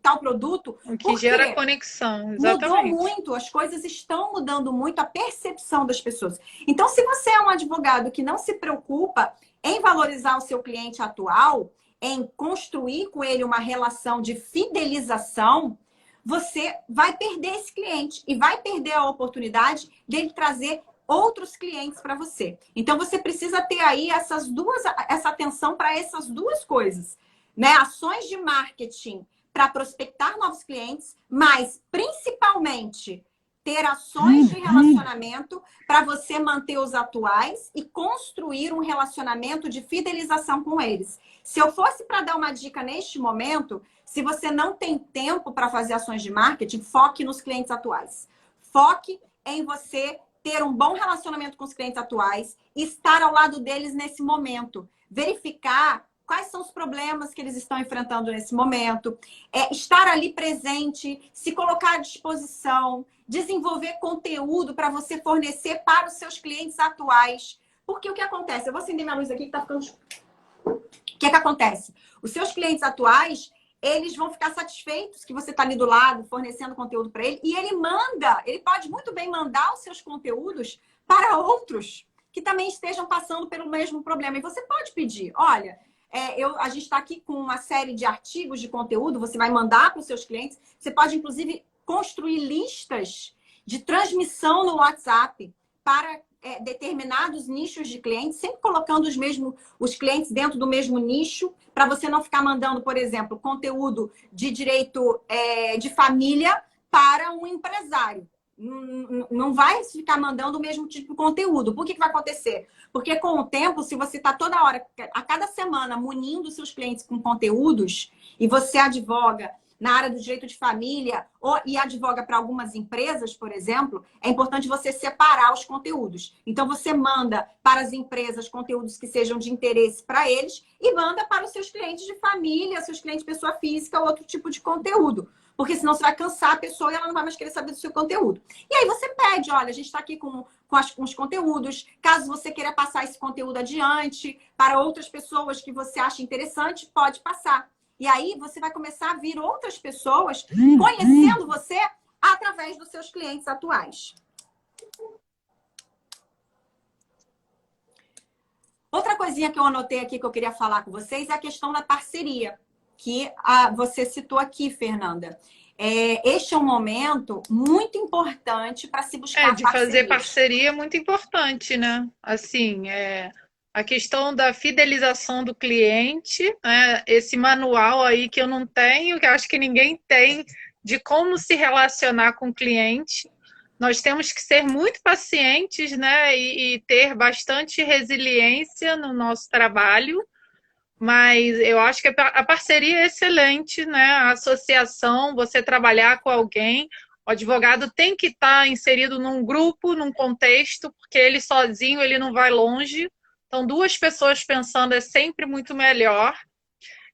tal produto. O que gera conexão, exatamente. Mudou muito, as coisas estão mudando muito, a percepção das pessoas. Então, se você é um advogado que não se preocupa em valorizar o seu cliente atual, em construir com ele uma relação de fidelização, você vai perder esse cliente e vai perder a oportunidade dele trazer outros clientes para você. Então, você precisa ter aí essa atenção para essas duas coisas, né? Ações de marketing para prospectar novos clientes, mas principalmente ter ações de relacionamento para você manter os atuais e construir um relacionamento de fidelização com eles. Se eu fosse para dar uma dica neste momento, se você não tem tempo para fazer ações de marketing, foque nos clientes atuais. Foque em você ter um bom relacionamento com os clientes atuais e estar ao lado deles nesse momento. Verificar quais são os problemas que eles estão enfrentando nesse momento. Estar ali presente, se colocar à disposição, desenvolver conteúdo para você fornecer para os seus clientes atuais. Porque o que acontece? Eu vou acender minha luz aqui que está ficando... O que acontece? Os seus clientes atuais, eles vão ficar satisfeitos que você está ali do lado, fornecendo conteúdo para ele. E ele pode muito bem mandar os seus conteúdos para outros que também estejam passando pelo mesmo problema. E você pode pedir, olha... a gente está aqui com uma série de artigos de conteúdo, você vai mandar para os seus clientes. Você pode, inclusive, construir listas de transmissão no WhatsApp para determinados nichos de clientes, sempre colocando os clientes dentro do mesmo nicho, para você não ficar mandando, por exemplo, conteúdo de direito de família para um empresário. Não vai ficar mandando o mesmo tipo de conteúdo. Por que vai acontecer? Porque com o tempo, se você está toda hora, a cada semana, munindo seus clientes com conteúdos, e você advoga na área do direito de família e advoga para algumas empresas, por exemplo, é importante você separar os conteúdos. Então, você manda para as empresas conteúdos que sejam de interesse para eles e manda para os seus clientes de família, seus clientes de pessoa física, outro tipo de conteúdo. Porque senão você vai cansar a pessoa e ela não vai mais querer saber do seu conteúdo. E aí você pede, olha, a gente está aqui com os conteúdos. Caso você queira passar esse conteúdo adiante para outras pessoas que você acha interessante, pode passar. E aí você vai começar a vir outras pessoas conhecendo você através dos seus clientes atuais. Outra coisinha que eu anotei aqui que eu queria falar com vocês é a questão da parceria, que você citou aqui, Fernanda. Este é um momento muito importante para se buscar de fazer parceria é muito importante, né? Assim, a questão da fidelização do cliente, né? Esse manual aí que eu não tenho, que eu acho que ninguém tem, de como se relacionar com o cliente. Nós temos que ser muito pacientes, né? E ter bastante resiliência no nosso trabalho. Mas eu acho que a parceria é excelente, né? A associação, você trabalhar com alguém, o advogado tem que estar inserido num grupo, num contexto, porque ele sozinho ele não vai longe. Então, duas pessoas pensando é sempre muito melhor.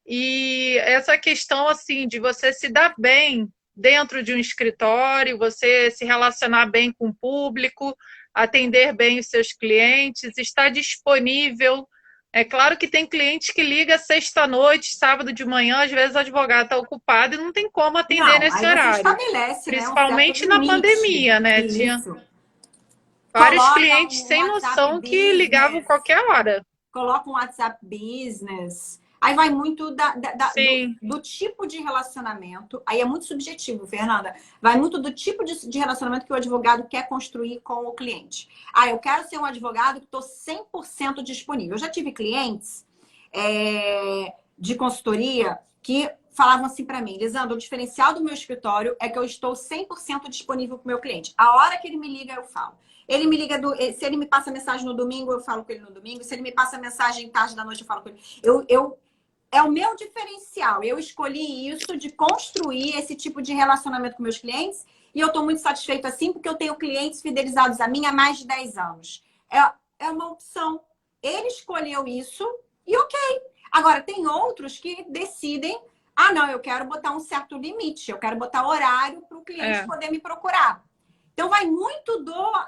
E essa questão assim de você se dar bem dentro de um escritório, você se relacionar bem com o público, atender bem os seus clientes, estar disponível. É claro que tem cliente que liga sexta-noite, sábado de manhã, às vezes o advogado está ocupado e não tem como atender nesse aí você horário. estabelece, né, um certo Principalmente na limite. pandemia, né? Isso. Tinha vários Coloca clientes um sem WhatsApp noção que ligavam Business. qualquer hora. Coloca um WhatsApp Business. Aí vai muito Sim. do tipo de relacionamento. Aí é muito subjetivo, Fernanda. Vai muito do tipo de relacionamento que o advogado quer construir com o cliente. Eu quero ser um advogado que estou 100% disponível. Eu já tive clientes de consultoria que falavam assim para mim, Lisandra, o diferencial do meu escritório é que eu estou 100% disponível para o meu cliente. A hora que ele me liga, eu falo. Ele me liga, se ele me passa mensagem no domingo, eu falo com ele no domingo. Se ele me passa mensagem tarde da noite, eu falo com ele. É o meu diferencial. Eu escolhi isso de construir esse tipo de relacionamento com meus clientes e eu estou muito satisfeita assim porque eu tenho clientes fidelizados a mim há mais de 10 anos. É uma opção. Ele escolheu isso e ok. Agora, tem outros que decidem, não, eu quero botar um certo limite, eu quero botar horário para o cliente poder me procurar. Então, vai muito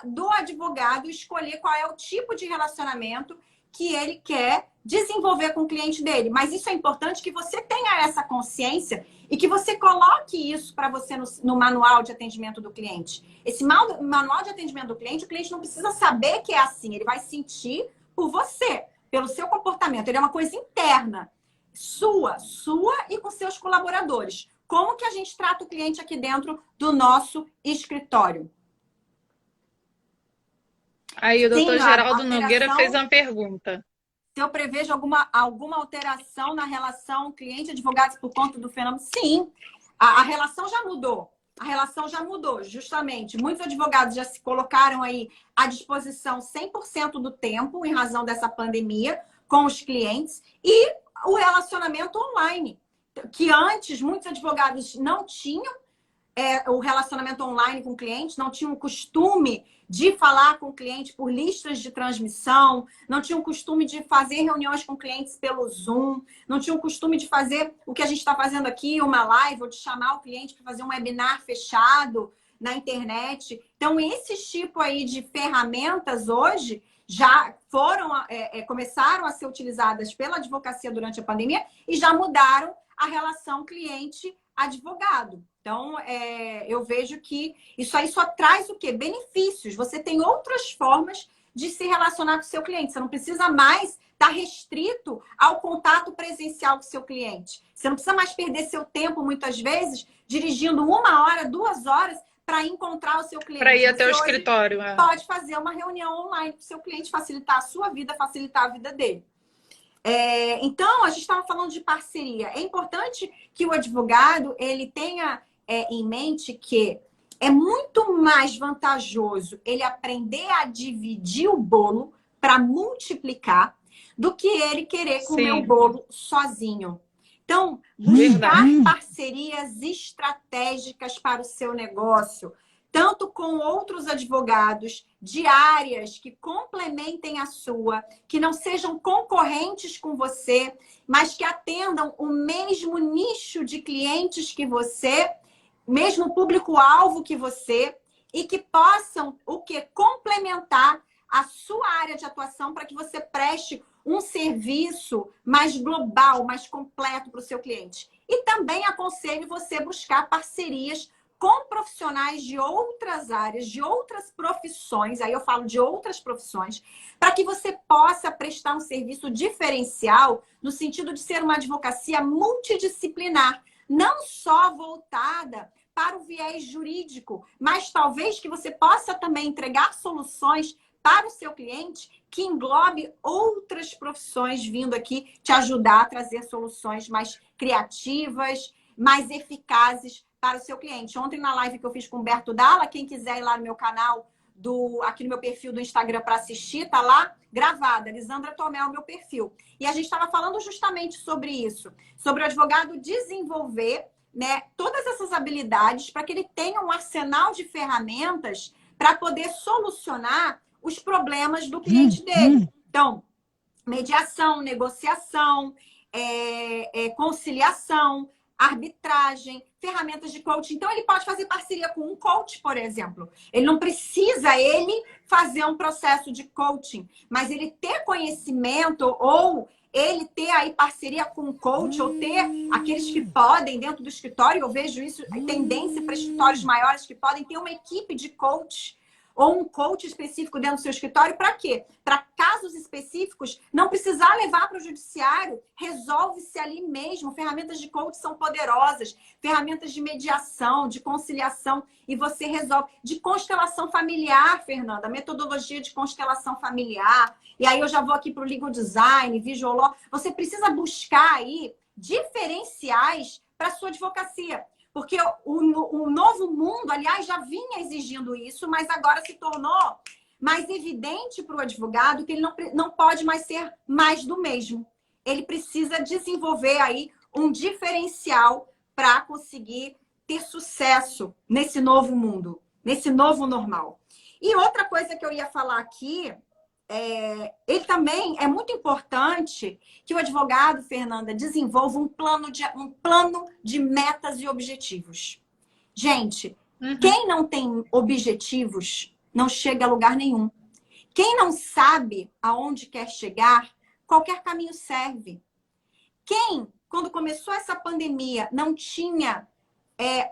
do advogado escolher qual é o tipo de relacionamento que ele quer desenvolver com o cliente dele. Mas isso é importante que você tenha essa consciência e que você coloque isso para você no manual de atendimento do cliente. Esse manual de atendimento do cliente, o cliente não precisa saber que é assim. Ele vai sentir por você, pelo seu comportamento. Ele é uma coisa interna, sua e com seus colaboradores. Como que a gente trata o cliente aqui dentro do nosso escritório? Aí o doutor Geraldo Nogueira fez uma pergunta. Se eu prevejo alguma alteração na relação cliente-advogado por conta do fenômeno? Sim, a relação já mudou. A relação já mudou, justamente. Muitos advogados já se colocaram aí à disposição 100% do tempo em razão dessa pandemia com os clientes e o relacionamento online, que antes muitos advogados não tinham o relacionamento online com o cliente, não tinham o costume de falar com o cliente por listas de transmissão, não tinham o costume de fazer reuniões com clientes pelo Zoom, não tinham o costume de fazer o que a gente está fazendo aqui, uma live, ou de chamar o cliente para fazer um webinar fechado na internet. Então, esse tipo aí de ferramentas hoje já começaram a ser utilizadas pela advocacia durante a pandemia e já mudaram a relação cliente-advogado. Então, eu vejo que isso aí só traz o quê? Benefícios. Você tem outras formas de se relacionar com o seu cliente. Você não precisa mais estar restrito ao contato presencial com o seu cliente. Você não precisa mais perder seu tempo, muitas vezes, dirigindo 1 hora, 2 horas para encontrar o seu cliente. Para ir até o escritório. Pode fazer uma reunião online com o seu cliente, facilitar a sua vida, facilitar a vida dele. Então, a gente estava falando de parceria. É importante que o advogado ele tenha em mente que É muito mais vantajoso ele aprender a dividir o bolo para multiplicar do que ele querer comer o Sim, bolo sozinho. Então, buscar verdade. parcerias estratégicas para o seu negócio, tanto com outros advogados de áreas que complementem a sua, que não sejam concorrentes com você, mas que atendam o mesmo nicho de clientes que você, mesmo público-alvo que você, e que possam o que complementar a sua área de atuação para que você preste um serviço mais global, mais completo para o seu cliente. E também aconselho você buscar parcerias com profissionais de outras áreas, de outras profissões, aí eu falo de outras profissões, para que você possa prestar um serviço diferencial no sentido de ser uma advocacia multidisciplinar, não só voltada para o viés jurídico, mas talvez que você possa também entregar soluções para o seu cliente que englobe outras profissões vindo aqui te ajudar a trazer soluções mais criativas, mais eficazes para o seu cliente. Ontem, na live que eu fiz com o Humberto Dalla, quem quiser ir lá no meu canal, aqui no meu perfil do Instagram para assistir, tá lá gravada, Lisandra Tomé, o meu perfil. E a gente estava falando justamente sobre isso, sobre o advogado desenvolver, né, todas essas habilidades para que ele tenha um arsenal de ferramentas para poder solucionar os problemas do cliente dele. Então, mediação, negociação, conciliação, arbitragem, ferramentas de coaching. Então, ele pode fazer parceria com um coach, por exemplo. Ele não precisa fazer um processo de coaching, mas ele ter conhecimento ou ele ter aí parceria com um coach ou ter aqueles que podem dentro do escritório. Eu vejo isso, a tendência para escritórios maiores que podem ter uma equipe de coach ou um coach específico dentro do seu escritório, para quê? Para casos específicos, não precisar levar para o judiciário, resolve-se ali mesmo. Ferramentas de coach são poderosas, ferramentas de mediação, de conciliação, e você resolve. De constelação familiar, Fernanda, metodologia de constelação familiar, e aí eu já vou aqui para o legal design, visual law. Você precisa buscar aí diferenciais para a sua advocacia. Porque o novo mundo, aliás, já vinha exigindo isso, mas agora se tornou mais evidente para o advogado que ele não pode mais ser mais do mesmo. Ele precisa desenvolver aí um diferencial para conseguir ter sucesso nesse novo mundo, nesse novo normal. E outra coisa que eu ia falar aqui, ele também é muito importante que o advogado, Fernanda, desenvolva um plano de metas e objetivos. Gente, quem não tem objetivos não chega a lugar nenhum. Quem não sabe aonde quer chegar, qualquer caminho serve. Quem, quando começou essa pandemia, não tinha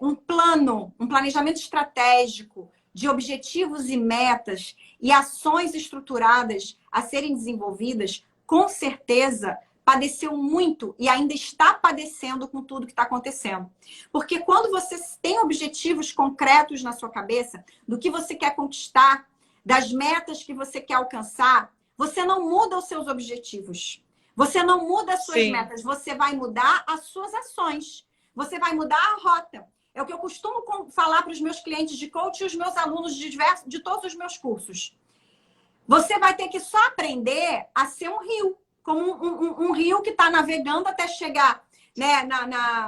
um plano, um planejamento estratégico de objetivos e metas e ações estruturadas a serem desenvolvidas, com certeza padeceu muito e ainda está padecendo com tudo que está acontecendo. Porque quando você tem objetivos concretos na sua cabeça, do que você quer conquistar, das metas que você quer alcançar, você não muda os seus objetivos. Você não muda as suas metas, você vai mudar as suas ações. Você vai mudar a rota. É o que eu costumo falar para os meus clientes de coaching e os meus alunos de todos os meus cursos. Você vai ter que só aprender a ser um rio, como um rio que está navegando até chegar, né,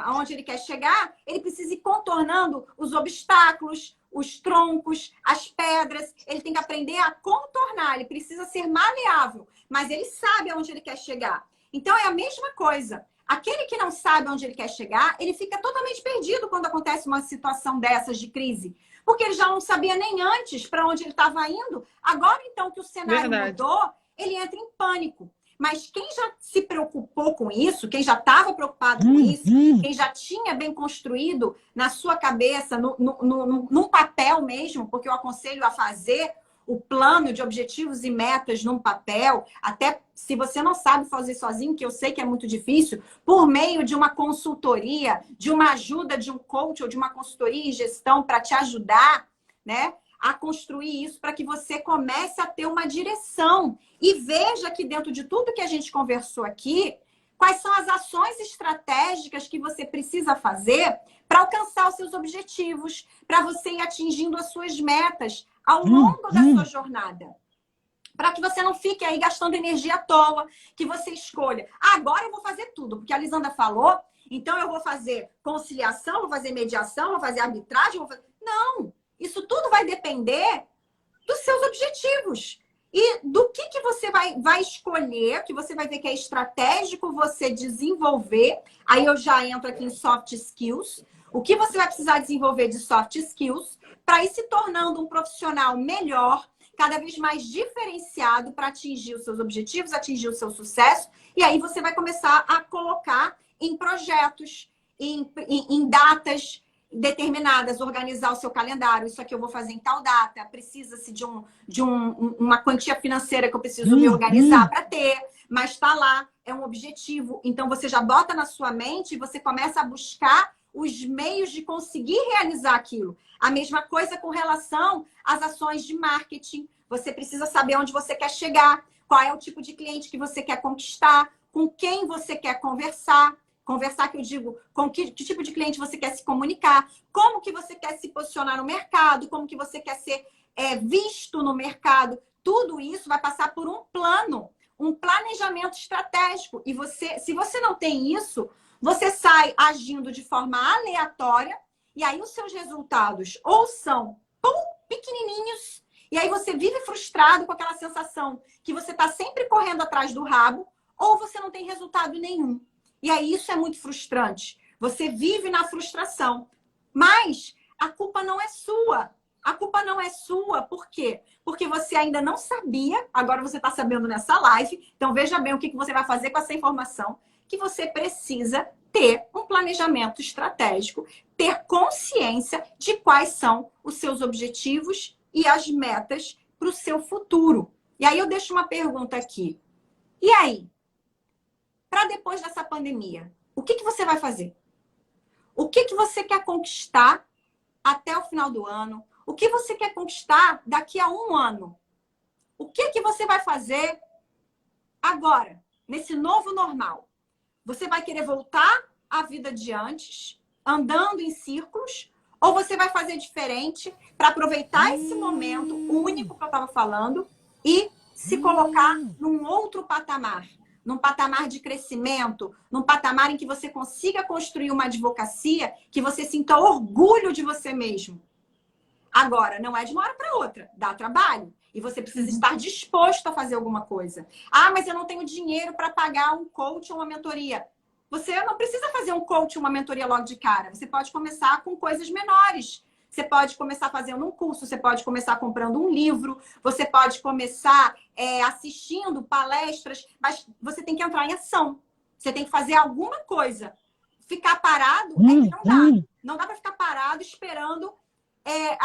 aonde ele quer chegar. Ele precisa ir contornando os obstáculos, os troncos, as pedras. Ele tem que aprender a contornar, ele precisa ser maleável, mas ele sabe aonde ele quer chegar. Então é a mesma coisa. Aquele que não sabe onde ele quer chegar, ele fica totalmente perdido quando acontece uma situação dessas de crise. Porque ele já não sabia nem antes para onde ele estava indo. Agora, então, que o cenário mudou, ele entra em pânico. Mas quem já se preocupou com isso, quem já estava preocupado com isso, quem já tinha bem construído na sua cabeça, num papel mesmo, porque eu aconselho a fazer o plano de objetivos e metas num papel, até se você não sabe fazer sozinho, que eu sei que é muito difícil, por meio de uma consultoria, de uma ajuda de um coach ou de uma consultoria em gestão para te ajudar, né, a construir isso para que você comece a ter uma direção. E veja que dentro de tudo que a gente conversou aqui, Quais são as ações estratégicas que você precisa fazer para alcançar os seus objetivos, para você ir atingindo as suas metas ao longo da sua jornada. Para que você não fique aí gastando energia à toa, que você escolha. Agora eu vou fazer tudo, porque a Lisandra falou, então eu vou fazer conciliação, vou fazer mediação, vou fazer arbitragem, Não! Isso tudo vai depender dos seus objetivos. E do que você vai escolher, que você vai ver que é estratégico você desenvolver. Aí eu já entro aqui em soft skills. O que você vai precisar desenvolver de soft skills para ir se tornando um profissional melhor, cada vez mais diferenciado para atingir os seus objetivos, atingir o seu sucesso. E aí você vai começar a colocar em projetos, em datas determinadas, organizar o seu calendário. Isso aqui eu vou fazer em tal data. Precisa-se de uma quantia financeira que eu preciso me organizar para ter. Mas está lá, é um objetivo. Então você já bota na sua mente e você começa a buscar os meios de conseguir realizar aquilo. A mesma coisa com relação às ações de marketing. Você precisa saber onde você quer chegar, qual é o tipo de cliente que você quer conquistar, com quem você quer conversar. Conversar, que eu digo, com que tipo de cliente você quer se comunicar, como que você quer se posicionar no mercado, como que você quer ser visto no mercado. Tudo isso vai passar por um plano, um planejamento estratégico. E se você não tem isso, você sai agindo de forma aleatória e aí os seus resultados ou são pequenininhos e aí você vive frustrado com aquela sensação que você está sempre correndo atrás do rabo ou você não tem resultado nenhum. E aí isso é muito frustrante. Você vive na frustração. Mas a culpa não é sua. A culpa não é sua. Por quê? Porque você ainda não sabia, agora você está sabendo nessa live. Então veja bem o que você vai fazer com essa informação. Que você precisa ter um planejamento estratégico, ter consciência de quais são os seus objetivos e as metas para o seu futuro. E aí eu deixo uma pergunta aqui. E aí? Para depois dessa pandemia, o que você vai fazer? O que você quer conquistar até o final do ano? O que você quer conquistar daqui a um ano? O que você vai fazer agora, nesse novo normal? Você vai querer voltar à vida de antes, andando em círculos? Ou você vai fazer diferente para aproveitar esse momento único que eu estava falando e se colocar num outro patamar? Num patamar de crescimento, num patamar em que você consiga construir uma advocacia que você sinta orgulho de você mesmo. Agora, não é de uma hora para outra, dá trabalho. E você precisa estar disposto a fazer alguma coisa. Ah, mas eu não tenho dinheiro para pagar um coach ou uma mentoria. Você não precisa fazer um coach ou uma mentoria logo de cara. Você pode começar com coisas menores. Você pode começar fazendo um curso, você pode começar comprando um livro, você pode começar assistindo palestras, mas você tem que entrar em ação. Você tem que fazer alguma coisa. Ficar parado é que não dá. Não dá para ficar parado esperando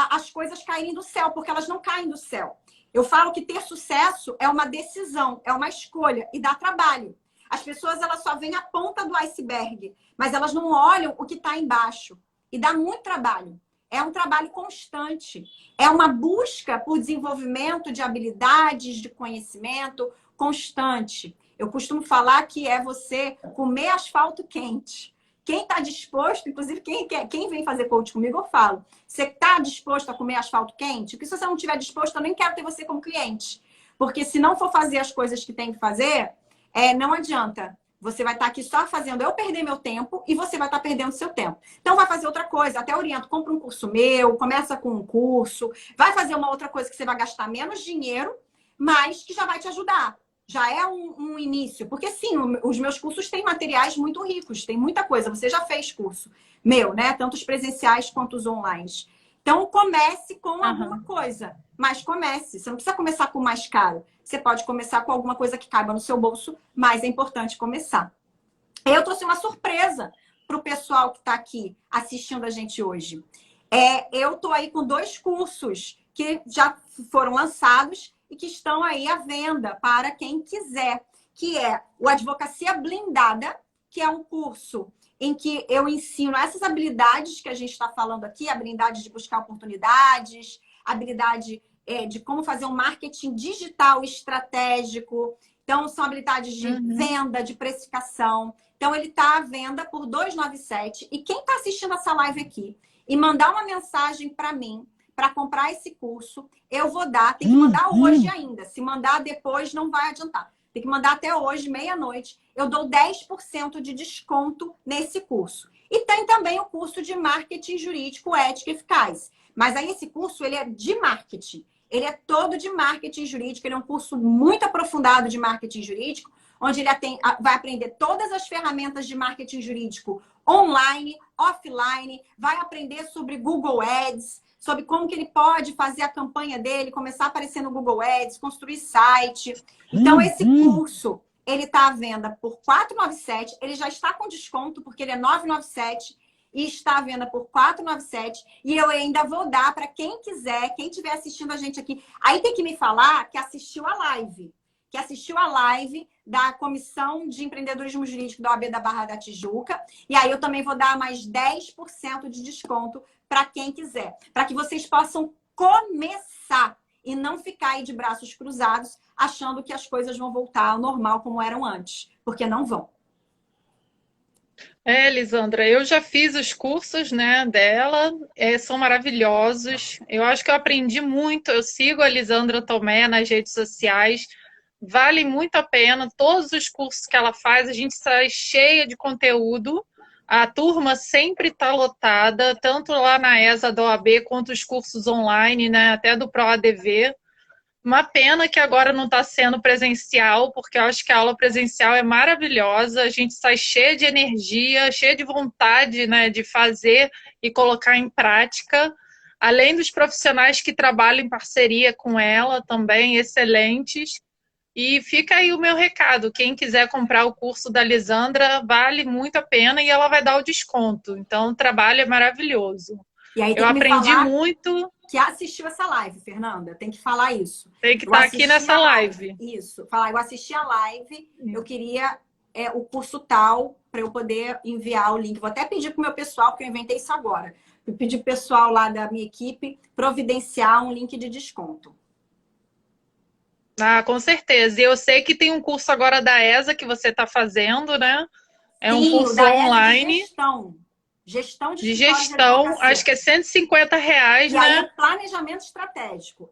as coisas caírem do céu, porque elas não caem do céu. Eu falo que ter sucesso é uma decisão, é uma escolha e dá trabalho. As pessoas elas só veem a ponta do iceberg, mas elas não olham o que está embaixo. E dá muito trabalho. É um trabalho constante. É uma busca por desenvolvimento de habilidades, de conhecimento constante. Eu costumo falar que é você comer asfalto quente. Quem está disposto, inclusive quem vem fazer coach comigo, eu falo. Você está disposto a comer asfalto quente? Porque se você não estiver disposto, eu nem quero ter você como cliente. Porque se não for fazer as coisas que tem que fazer, não adianta. Você vai estar aqui só fazendo eu perder meu tempo e você vai estar perdendo seu tempo. Então, vai fazer outra coisa. Até oriento, compra um curso meu, começa com um curso. Vai fazer uma outra coisa que você vai gastar menos dinheiro, mas que já vai te ajudar. Já é um início. Porque, sim, os meus cursos têm materiais muito ricos. Tem muita coisa. Você já fez curso meu, né? Tanto os presenciais quanto os online. Então, comece com alguma coisa. Mas comece. Você não precisa começar com o mais caro. Você pode começar com alguma coisa que caiba no seu bolso, mas é importante começar. Eu trouxe uma surpresa para o pessoal que está aqui assistindo a gente hoje. Eu estou aí com 2 cursos que já foram lançados e que estão aí à venda para quem quiser, que é o Advocacia Blindada, que é um curso em que eu ensino essas habilidades que a gente está falando aqui, habilidade de buscar oportunidades, habilidade de como fazer um marketing digital estratégico, Então, são habilidades de venda, de precificação. Então, ele está à venda por R$ 297. E quem está assistindo essa live aqui e mandar uma mensagem para mim, para comprar esse curso, eu vou dar. Tem que mandar hoje ainda. Se mandar depois, não vai adiantar. Tem que mandar até hoje, meia-noite. Eu dou 10% de desconto nesse curso. E tem também o curso de marketing jurídico ético e eficaz. Mas aí esse curso, ele é de marketing. Ele é todo de marketing jurídico. Ele é um curso muito aprofundado de marketing jurídico, onde ele vai aprender todas as ferramentas de marketing jurídico online, offline, vai aprender sobre Google Ads, sobre como que ele pode fazer a campanha dele, começar a aparecer no Google Ads, construir site. Então, esse curso, ele está à venda por R$ 497. Ele já está com desconto, porque ele é R$ 997 e está à venda por R$ 497. E eu ainda vou dar para quem quiser, quem estiver assistindo a gente aqui. Aí tem que me falar que assistiu a live. Que assistiu a live da Comissão de Empreendedorismo Jurídico da OAB da Barra da Tijuca. E aí eu também vou dar mais 10% de desconto para quem quiser. Para que vocês possam começar e não ficar aí de braços cruzados achando que as coisas vão voltar ao normal como eram antes. Porque não vão. Lisandra, eu já fiz os cursos, né, dela, são maravilhosos. Eu acho que eu aprendi muito. Eu sigo a Lisandra Tomé nas redes sociais. Vale muito a pena. Todos os cursos que ela faz, a gente sai cheia de conteúdo. A turma sempre está lotada, tanto lá na ESA da OAB quanto os cursos online, né, até do ProADV. Uma pena que agora não está sendo presencial, porque eu acho que a aula presencial é maravilhosa. A gente sai cheia de energia, cheia de vontade, né, de fazer e colocar em prática. Além dos profissionais que trabalham em parceria com ela também, excelentes. E fica aí o meu recado. Quem quiser comprar o curso da Lisandra, vale muito a pena e ela vai dar o desconto. Então, o trabalho é maravilhoso. E aí tem eu que me aprendi falar muito. Que assistiu essa live, Fernanda. Tem que falar isso. Tem que estar aqui nessa live. Isso. Falar, eu assisti a live, eu queria o curso tal para eu poder enviar o link. Vou até pedir para o meu pessoal, porque eu inventei isso agora. Vou pedir para o pessoal lá da minha equipe providenciar um link de desconto. Ah, com certeza. E eu sei que tem um curso agora da ESA que você está fazendo, né? É um curso online. De gestão. Gestão de gestão, acho que é R$150, e né? aí é planejamento estratégico,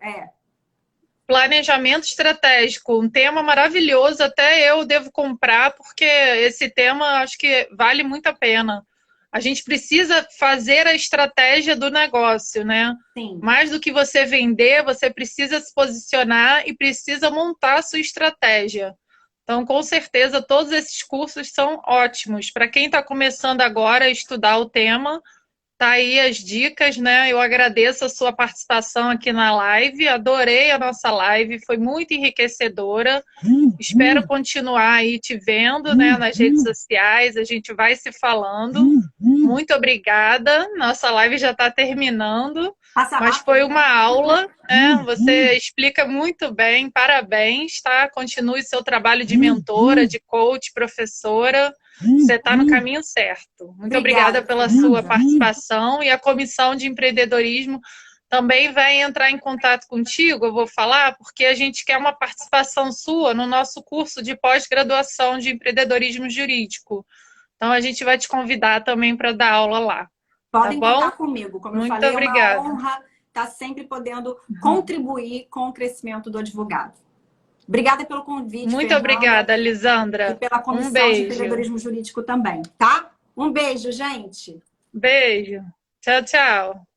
Planejamento estratégico, um tema maravilhoso, até eu devo comprar, porque esse tema acho que vale muito a pena. A gente precisa fazer a estratégia do negócio, né? Sim. Mais do que você vender, você precisa se posicionar e precisa montar a sua estratégia. Então, com certeza, todos esses cursos são ótimos. Para quem está começando agora a estudar o tema, tá aí as dicas, né? Eu agradeço a sua participação aqui na live. Adorei a nossa live, foi muito enriquecedora. Espero continuar aí te vendo, né, nas redes sociais. A gente vai se falando. Muito obrigada. Nossa live já está terminando. Mas foi uma aula, né? Você explica muito bem, parabéns, tá? Continue seu trabalho de mentora, de coach, professora. Você está no caminho certo. Muito obrigada pela sua participação. E a Comissão de Empreendedorismo também vai entrar em contato contigo, eu vou falar, porque a gente quer uma participação sua no nosso curso de pós-graduação de empreendedorismo jurídico. Então, a gente vai te convidar também para dar aula lá. Podem contar comigo. Como eu falei, obrigada. É uma honra estar sempre podendo contribuir com o crescimento do advogado. Obrigada pelo convite, Muito Fernanda, obrigada, Lisandra. E pela Comissão de Empreendedorismo Jurídico também, tá? Um beijo, gente. Beijo. Tchau, tchau.